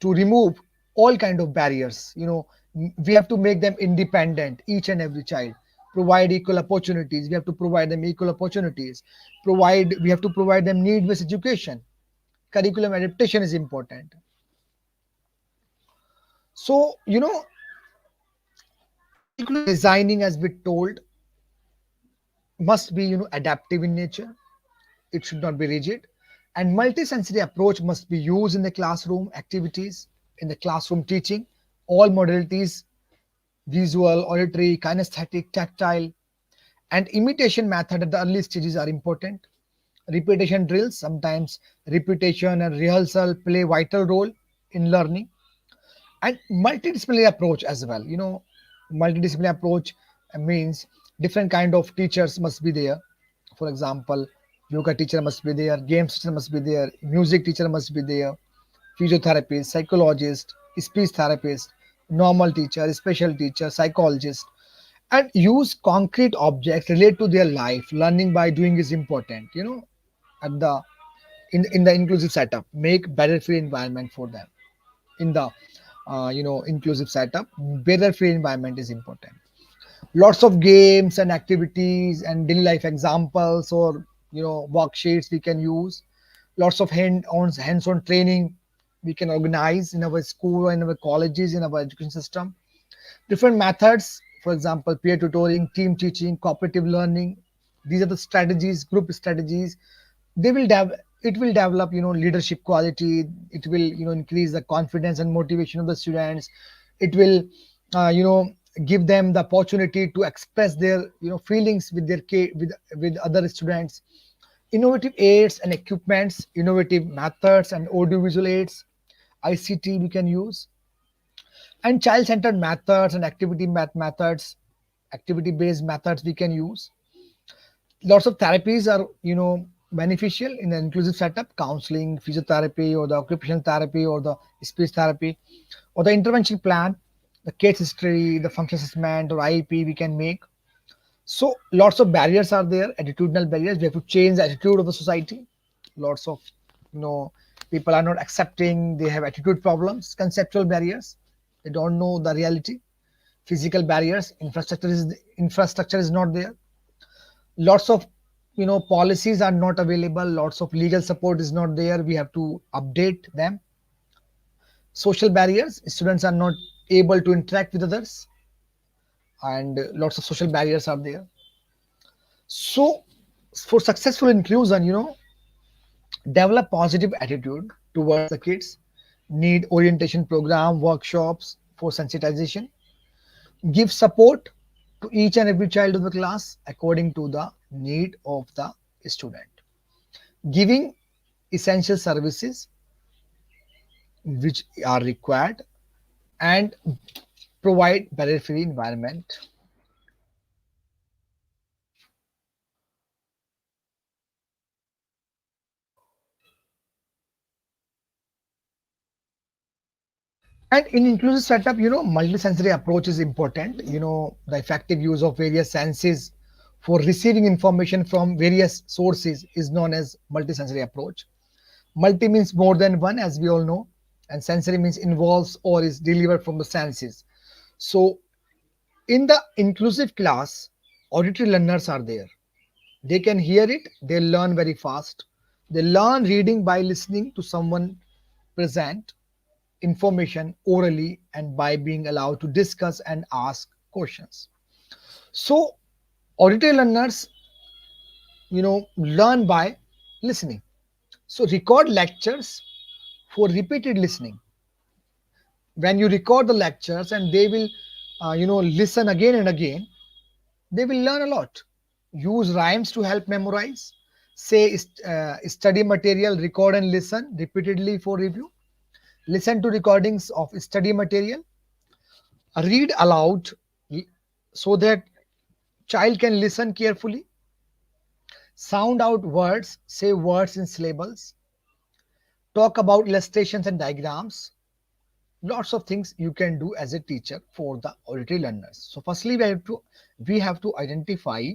to remove all kind of barriers. We have to make them independent, each and every child. Provide equal opportunities, we have to provide them equal opportunities. We have to provide them need based education. Curriculum adaptation is important. So curriculum designing, as we told, must be adaptive in nature. It should not be rigid, and multisensory approach must be used in the classroom activities, in the classroom teaching. All modalities, visual, auditory, kinesthetic, tactile, and imitation method at the early stages are important. Repetition drills, sometimes repetition and rehearsal play vital role in learning. And multidisciplinary approach as well. Multidisciplinary approach means different kind of teachers must be there. For example, yoga teacher must be there, games teacher must be there, music teacher must be there, physiotherapist, psychologist, speech therapist, normal teacher, special teacher, psychologist. And use concrete objects relate to their life. Learning by doing is important. At the in the inclusive setup, make better free environment for them. In the inclusive setup, better free environment is important. Lots of games and activities and daily life examples, or worksheets we can use. Lots of hands-on training we can organize in our school, in our colleges, in our education system. Different methods, for example, peer tutoring, team teaching, cooperative learning. These are the strategies, group strategies. It will develop leadership quality. It will increase the confidence and motivation of the students. It will give them the opportunity to express their feelings with with other students. Innovative aids and equipments, innovative methods and audiovisual aids, ICT we can use. And child-centered methods and activity based methods we can use. Lots of therapies are beneficial in the inclusive setup: counseling, physiotherapy, or the occupational therapy, or the speech therapy, or the intervention plan, the case history, the function assessment, or IEP we can make. So lots of barriers are there, attitudinal barriers. We have to change the attitude of the society. Lots of people are not accepting, they have attitude problems. Conceptual barriers, they don't know the reality. Physical barriers, infrastructure is not there. Lots of policies are not available. Lots of legal support is not there, we have to update them. Social barriers, students are not able to interact with others, and lots of social barriers are there. So for successful inclusion, develop positive attitude towards the kids. Need orientation program, workshops for sensitization. Give support to each and every child of the class according to the need of the student. Giving essential services which are required, and provide barrier-free environment. And in inclusive setup, multisensory approach is important. The effective use of various senses for receiving information from various sources is known as multisensory approach. Multi means more than one, as we all know, and sensory means involves or is delivered from the senses. So, in the inclusive class, auditory learners are there. They can hear it, they learn very fast. They learn reading by listening to someone present information orally and by being allowed to discuss and ask questions. So, auditory learners, learn by listening. So, record lectures for repeated listening. When you record the lectures and they will, listen again and again, they will learn a lot. Use rhymes to help memorize. Say, study material, record and listen repeatedly for review. Listen to recordings of study material. Read aloud so that child can listen carefully. Sound out words, say words in syllables. Talk about illustrations and diagrams. Lots of things you can do as a teacher for the auditory learners. So firstly, we have to identify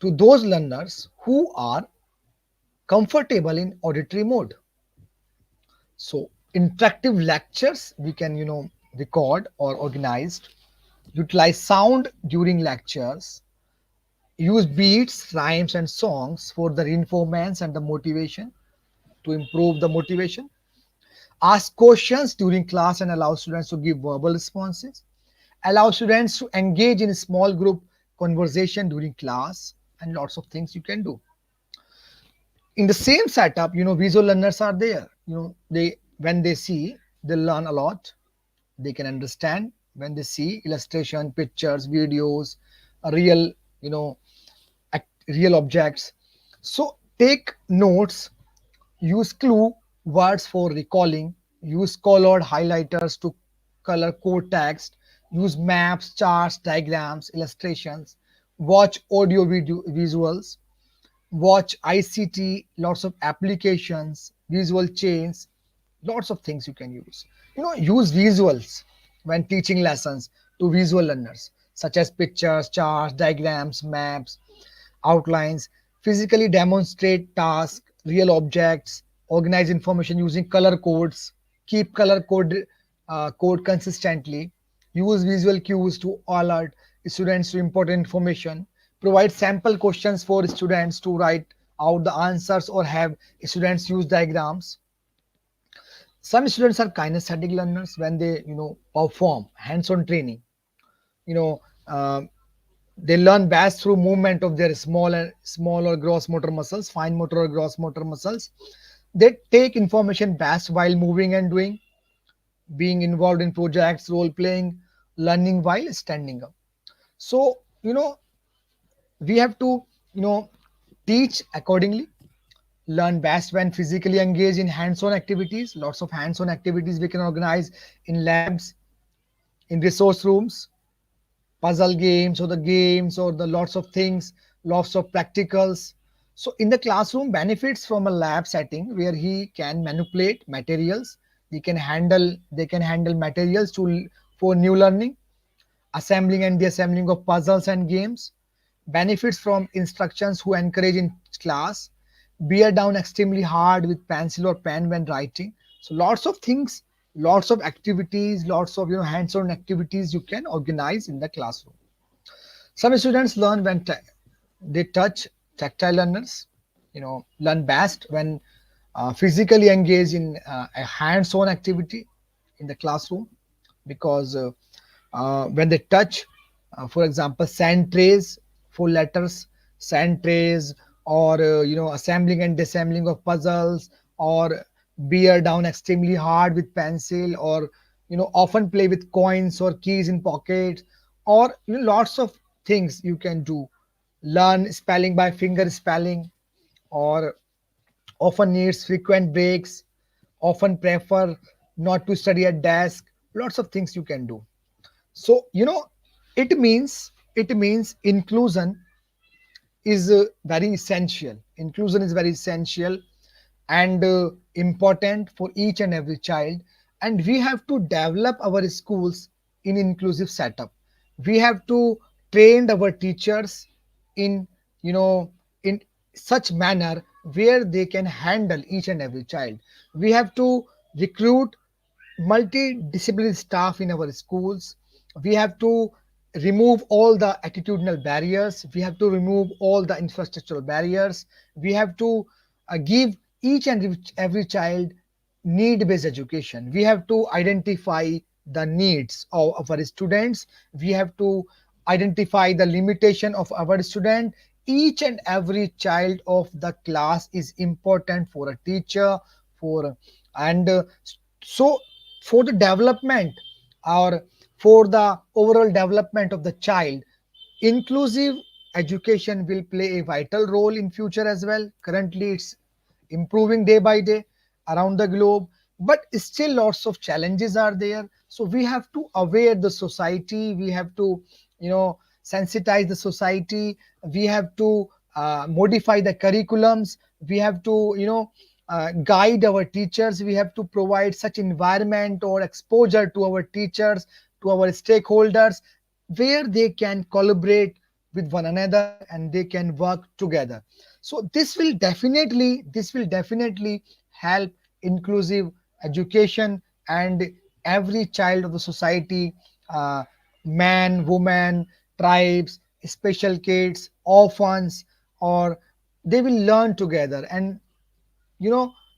to those learners who are comfortable in auditory mode. So interactive lectures we can record or organized. Utilize sound during lectures. Use beats, rhymes, and songs for the reinforcements and the motivation to improve the motivation. Ask questions during class and allow students to give verbal responses. Allow students to engage in small group conversation during class, and lots of things you can do. In the same setup, visual learners are there. They when they see, they learn a lot. They can understand when they see illustration, pictures, videos, real, you know, real objects. So take notes. Use clue words for recalling. Use colored highlighters to color code text. Use maps, charts, diagrams, illustrations. Watch audio video visuals. Watch ICT, lots of applications, visual chains, lots of things you can use. Use visuals when teaching lessons to visual learners, such as pictures, charts, diagrams, maps, outlines. Physically demonstrate tasks, real objects, organize information using color codes, keep code consistently, use visual cues to alert students to important information, provide sample questions for students to write out the answers or have students use diagrams. Some students are kinesthetic learners when they perform hands-on training. You know, uh, they learn best through movement of their small or gross motor muscles, fine motor or gross motor muscles. They take information best while moving and doing, being involved in projects, role playing, learning while standing up. So, we have to, teach accordingly. Learn best when physically engaged in hands-on activities. Lots of hands-on activities we can organize in labs, in resource rooms, puzzle games or the games or the lots of things, lots of practicals. So in the classroom, benefits from a lab setting where he can manipulate materials, they can handle materials to for new learning, assembling and deassembling of puzzles and games. Benefits from instructions who encourage in class, bear down extremely hard with pencil or pen when writing. So lots of things, lots of activities, lots of hands-on activities you can organize in the classroom. Some students learn when they touch. Tactile learners, learn best when physically engaged in a hands-on activity in the classroom, because when they touch, for example, sand trays for letters, sand trays, or assembling and disassembling of puzzles, or bear down extremely hard with pencil, or often play with coins or keys in pockets, or lots of things you can do. Learn spelling by finger spelling, or often needs frequent breaks, often prefer not to study at desk. Lots of things you can do. So it means inclusion is very essential. Inclusion is very essential and important for each and every child. And we have to develop our schools in inclusive setup. We have to train our teachers in you know in such manner where they can handle each and every child. We have to recruit multidisciplinary staff in our schools. We have to remove all the attitudinal barriers. We have to remove all the infrastructural barriers. We have to give each and every child need based education. We have to identify the needs of our students. We have to identify the limitation of our student. Each and every child of the class is important for a teacher, for and so for the development or for the overall development of the child, inclusive education will play a vital role in future as well. Currently it's improving day by day around the globe, but still lots of challenges are there. So we have to aware the society. We have to sensitize the society. We have to modify the curriculums. We have to guide our teachers. We have to provide such environment or exposure to our teachers, to our stakeholders, where they can collaborate with one another and they can work together. So this will definitely help inclusive education, and every child of the society, uh, man, woman, tribes, special kids, orphans, or they will learn together. And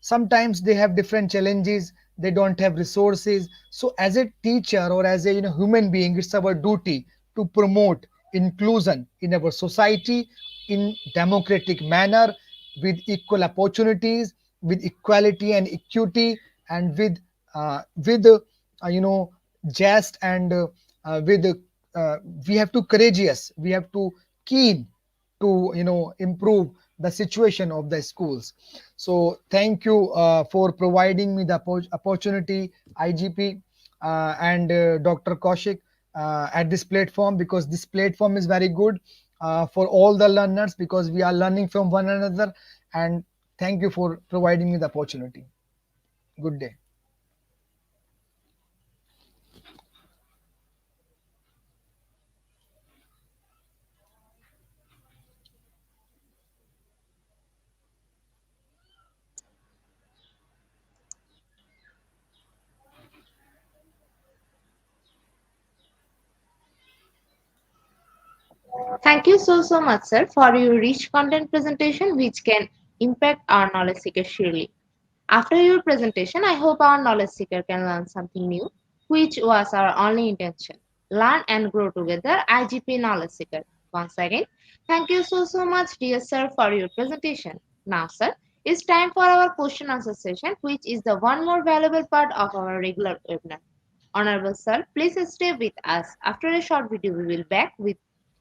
sometimes they have different challenges. They don't have resources. So as a teacher or as a human being, it's our duty to promote inclusion in our society in democratic manner, with equal opportunities, with equality and equity, and with just and with we have to courageous, we have to keen to improve the situation of the schools. So thank you for providing me the opportunity, IGP, and Dr. Kaushik, at this platform, because this platform is very good for all the learners, because we are learning from one another. And thank you for providing me the opportunity. Good day. Thank you so much, sir, for your rich content presentation, which can impact our knowledge seeker surely. After your presentation, I hope our knowledge seeker can learn something new, which was our only intention. Learn and grow together, IGP Knowledge Seeker. Once again, thank you so much, dear sir, for your presentation. Now, sir, it's time for our question answer session, which is the one more valuable part of our regular webinar. Honorable sir, please stay with us. After a short video, we will back with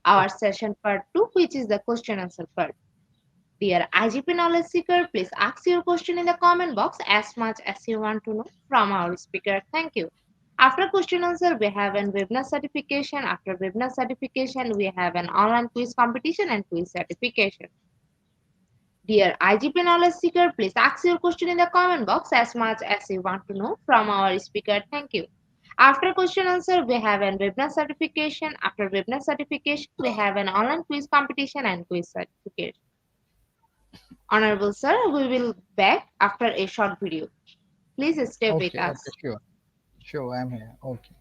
our session part 2, which is the question answer part. Dear IGP Knowledge Seeker, please ask your question in the comment box as much as you want to know from our speaker. Thank you. After question answer, we have an webinar certification. After webinar certification, we have an online quiz competition and quiz certification. Dear IGP Knowledge Seeker, please ask your question in the comment box as much as you want to know from our speaker. Thank you. After question answer, we have an webinar certification. After webinar certification, we have an online quiz competition and quiz certification. Honorable sir, we will back after a short video. Please stay with Okay, us. okay, sure, I'm here. Okay.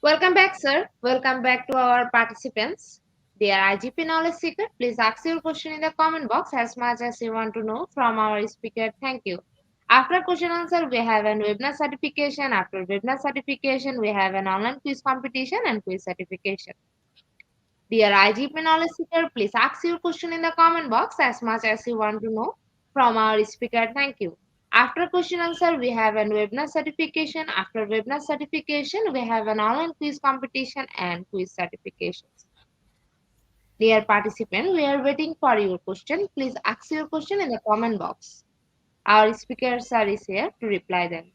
Welcome back, sir. Welcome back to our participants. Dear IGP knowledge seeker, please ask your question in the comment box as much as you want to know from our speaker. Thank you. After question answer, we have an webinar certification. After webinar certification, we have an online quiz competition and quiz certification. Dear IGP knowledge seeker, please ask your question in the comment box as much as you want to know from our speaker. Thank you. After question answer, we have an webinar certification. After webinar certification, we have an online quiz competition and quiz certifications. Dear participant, we are waiting for your question. Please ask your question in the comment box. Our speakers are here to reply them.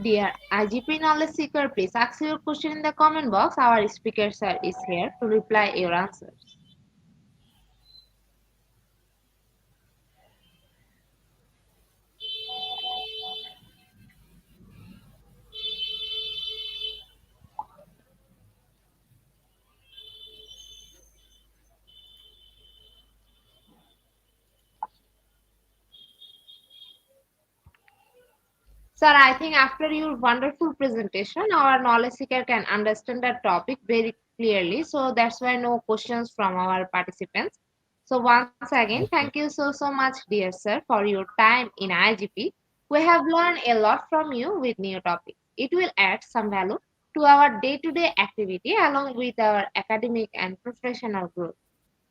Dear IGP knowledge seeker, please ask your question in the comment box. Our speaker sir is here to reply your answers. Sir, I think after your wonderful presentation, our knowledge seeker can understand the topic very clearly. So that's why no questions from our participants. So once again, thank Okay. you so much, dear sir, for your time in IGP. We have learned a lot from you with new topics. It will add some value to our day-to-day activity along with our academic and professional growth.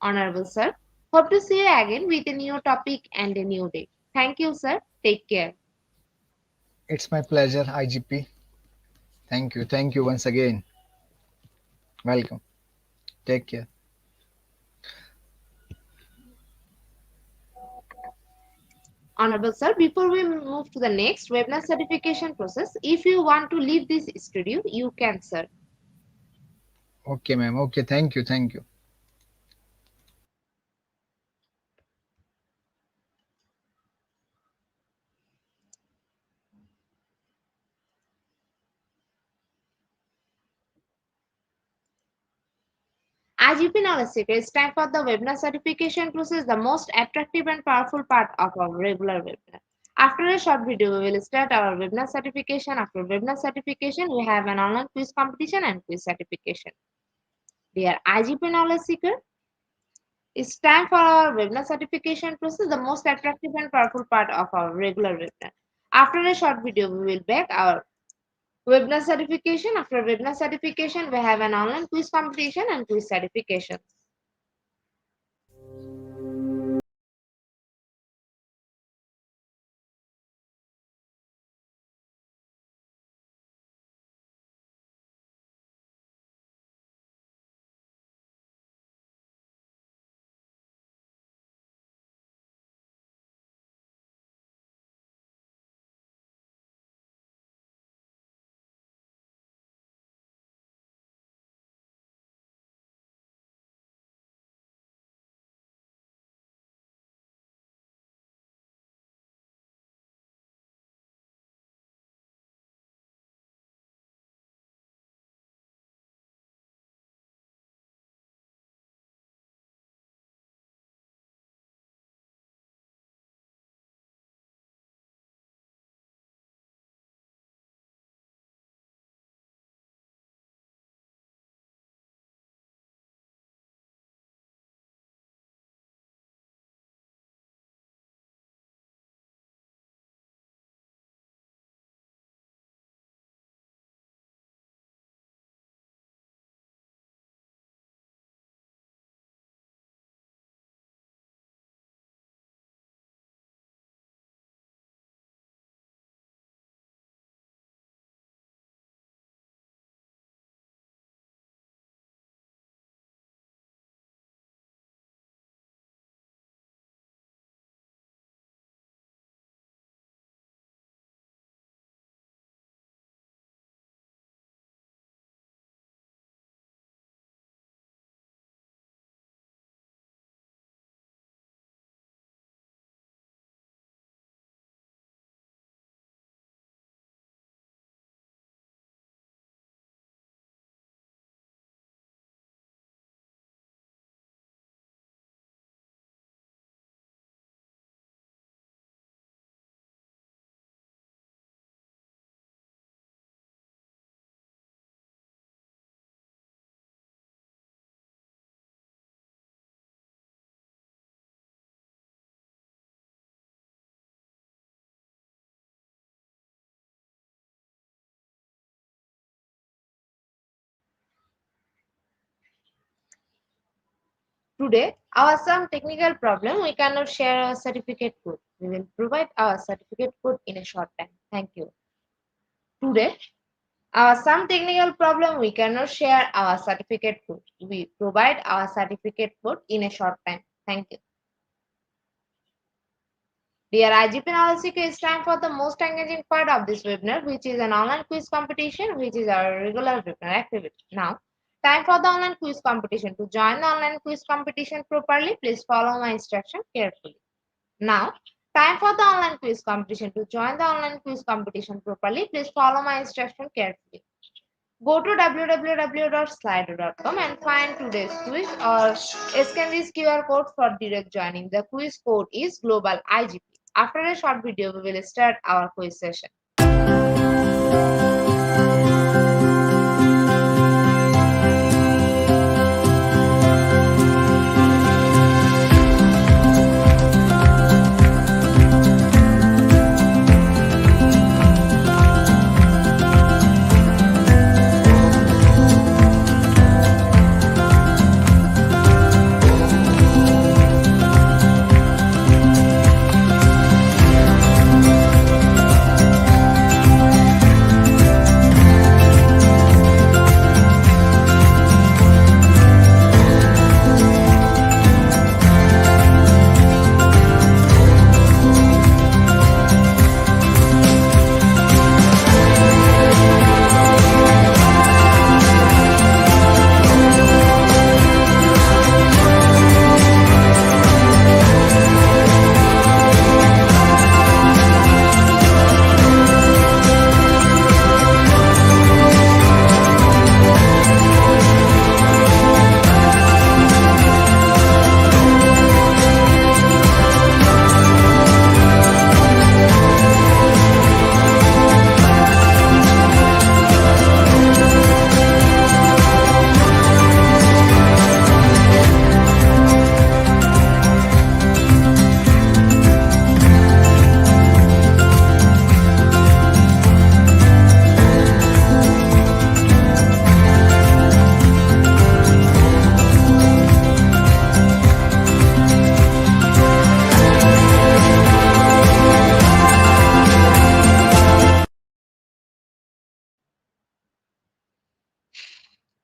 Honorable sir, hope to see you again with a new topic and a new day. Thank you, sir. Take care. It's my pleasure, IGP. Thank you. Thank you once again. Welcome. Take care. Honorable sir, before we move to the next webinar certification process, if you want to leave this studio, you can, sir. Okay, ma'am. Okay. Thank you. Thank you. IGP Knowledge Seeker, it's time for the webinar certification process, the most attractive and powerful part of our regular webinar. After a short video, we will start our webinar certification. After webinar certification, we have an online quiz competition and quiz certification. Dear IGP Knowledge Seeker, it's time for our webinar certification process, the most attractive and powerful part of our regular webinar. After a short video, we will back our webinar certification. After webinar certification, we have an online quiz competition and quiz certification. Today, our some technical problem, we cannot share our certificate code. We will provide our certificate code in a short time. Thank you. Today, our some technical problem, we cannot share our certificate code. We provide our certificate code in a short time. Thank you. Dear IGP Knowledge Seeker, it's time for the most engaging part of this webinar, which is an online quiz competition, which is our regular webinar activity. Now, time for the online quiz competition. To join the online quiz competition properly, please follow my instruction carefully. Now, time for the online quiz competition. To join the online quiz competition properly, please follow my instruction carefully. Go to www.slido.com and find today's quiz or scan this QR code for direct joining. The quiz code is Global IGP. After a short video, we will start our quiz session.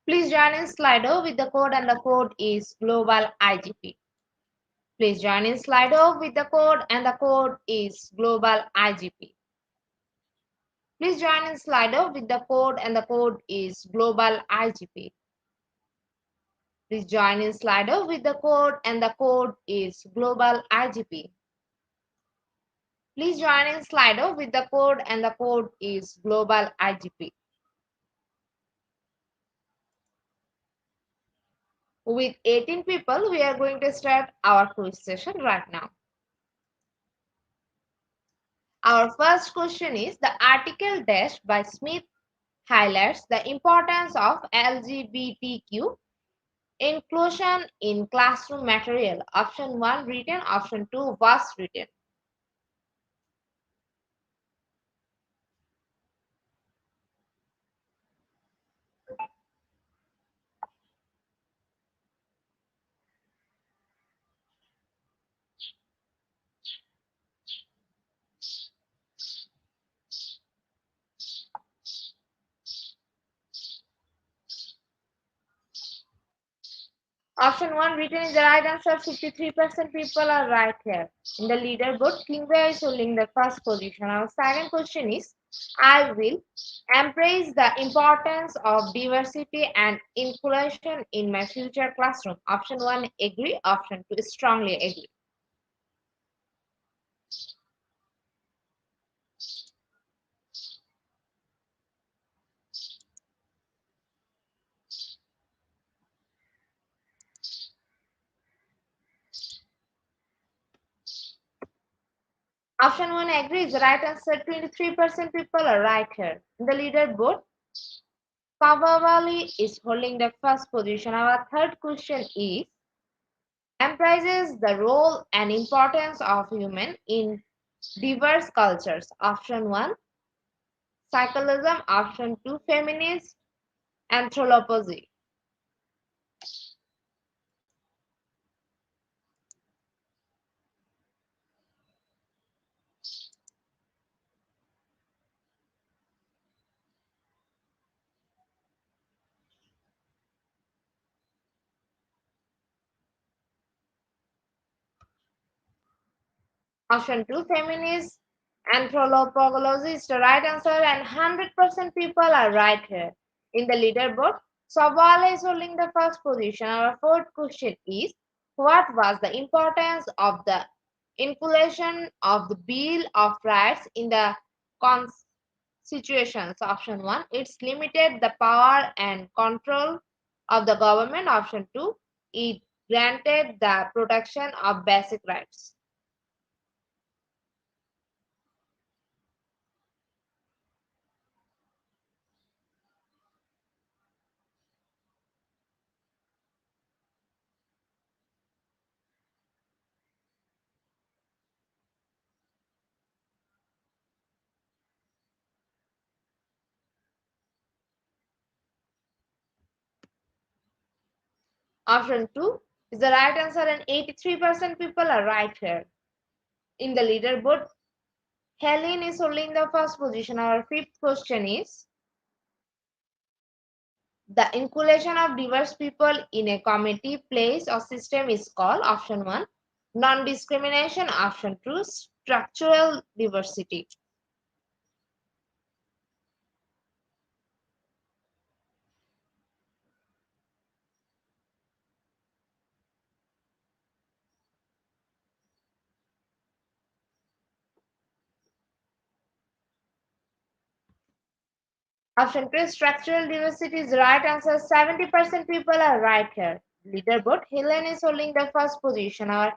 Please join in Slido with the code and the code is Global IGP. Please join in Slido with the code and the code is Global IGP. Please join in Slido with the code and the code is Global IGP. Please join in Slido with the code and the code is Global IGP. Please join in Slido with the code and the code is Global IGP. With 18 people, we are going to start our quiz session right now. Our first question is, the article dash by Smith highlights the importance of LGBTQ inclusion in classroom material. Option 1 written, option 2 was written. Option 1 written is the right answer. 53% people are right here. In the leaderboard, Kingway is holding the first position. Our second question is, I will embrace the importance of diversity and inclusion in my future classroom. Option 1 agree, option 2 strongly agree. Option 1 agrees. The right answer. 23% people are right here. In the leaderboard, Kavavali is holding the first position. Our third question is, emphasizes the role and importance of women in diverse cultures. Option 1, psychologism. Option 2, feminist anthropology. Option 2, feminist anthropology is the right answer, and 100% people are right here. In the leaderboard, Sawala is holding the first position. Our fourth question is, what was the importance of the inclusion of the Bill of Rights in the Constitutions? Option 1, it's limited the power and control of the government. Option 2, it granted the protection of basic rights. Option 2 is the right answer, and 83% people are right here. In the leaderboard, Helen is holding the first position. Our fifth question is, the inclusion of diverse people in a committee, place, or system is called. Option 1, non discrimination. Option 2, structural diversity. Option 2, structural diversity is the right answer. 70% people are right here. Leaderboard, Helen is holding the first position. Our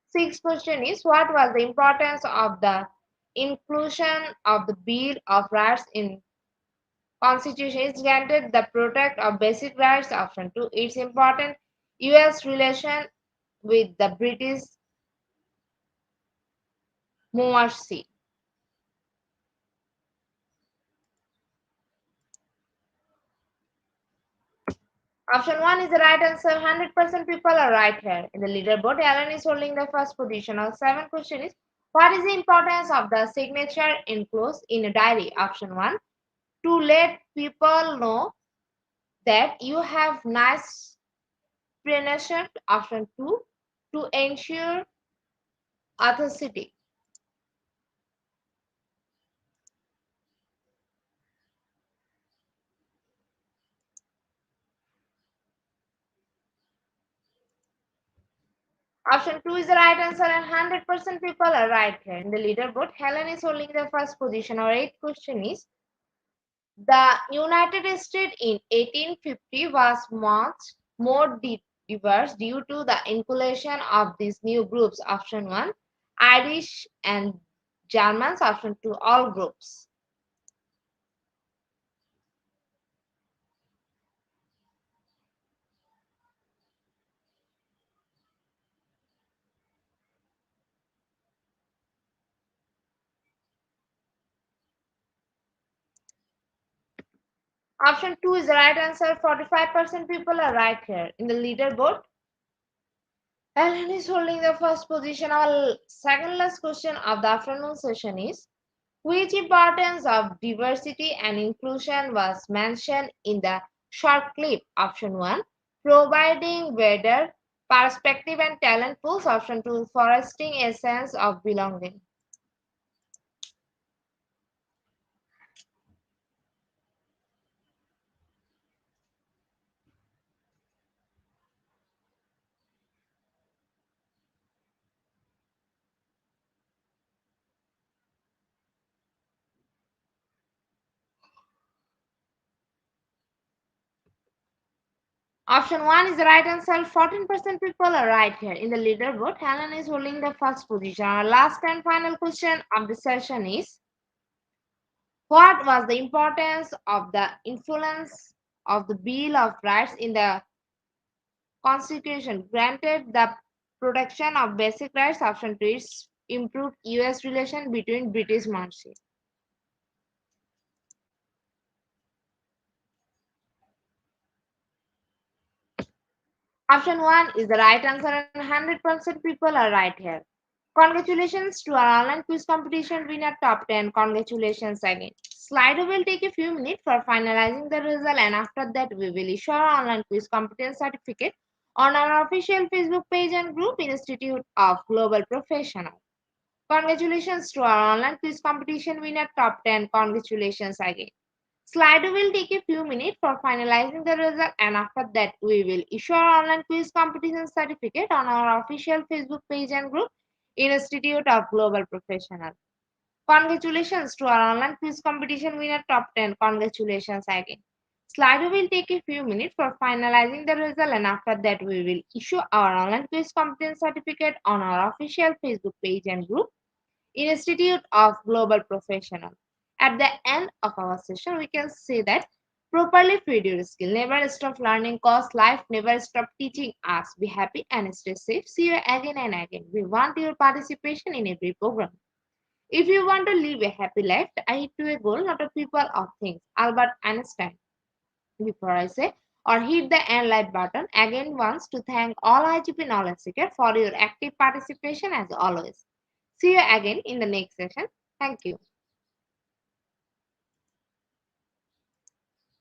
sixth question is, what was the importance of the inclusion of the Bill of Rights in Constitution? Is granted the protect of basic rights. Option 2, it's important US relation with the British monarchy. Option 1 is the right answer. 100% people are right here. In the leaderboard, Alan is holding the first position. Our seventh question is, what is the importance of the signature enclosed in a diary? Option 1, to let people know that you have nice penmanship. Option 2, to ensure authenticity. Option 2 is the right answer, and 100% people are right here. In the leaderboard, Helen is holding the first position. Our eighth question is, the United States in 1850 was much more diverse due to the inclusion of these new groups. Option 1, Irish and Germans. Option 2, all groups. Option 2 is the right answer. 45% people are right here. In the leaderboard, Ellen is holding the first position. Our second last question of the afternoon session is, which importance of diversity and inclusion was mentioned in the short clip? Option 1, providing wider perspective and talent pools. Option 2, fostering a sense of belonging. Option 1 is the right answer. 14% people are right here. In the leaderboard, Helen is holding the first position. Our last and final question of the session is, what was the importance of the influence of the Bill of Rights in the Constitution? Granted the protection of basic rights. Option 2 is improved US relation between British monarchy. Option 1 is the right answer, and 100% people are right here. Congratulations to our online quiz competition winner top 10. Congratulations again. Slido will take a few minutes for finalizing the result, and after that we will issue our online quiz competence certificate on our official Facebook page and group, Institute of Global Professionals. Congratulations to our online quiz competition winner top 10. Congratulations again. Slido will take a few minutes for finalizing the result, and after that we will issue our online quiz competition certificate on our official Facebook page and group, Institute of Global Professional. Congratulations to our online quiz competition winner top 10. Congratulations again. Slido will take a few minutes for finalizing the result, and after that we will issue our online quiz competence certificate on our official Facebook page and group, Institute of Global Professional. At the end of our session, we can say that properly feed your skill. Never stop learning cause life never stop teaching us. Be happy and stay safe. See you again and again. We want your participation in every program. If you want to live a happy life, I to a goal, not a people or things. Albert Einstein. Before I say or hit the end like button, again wants to thank all IGP knowledge seeker for your active participation as always. See you again in the next session. Thank you.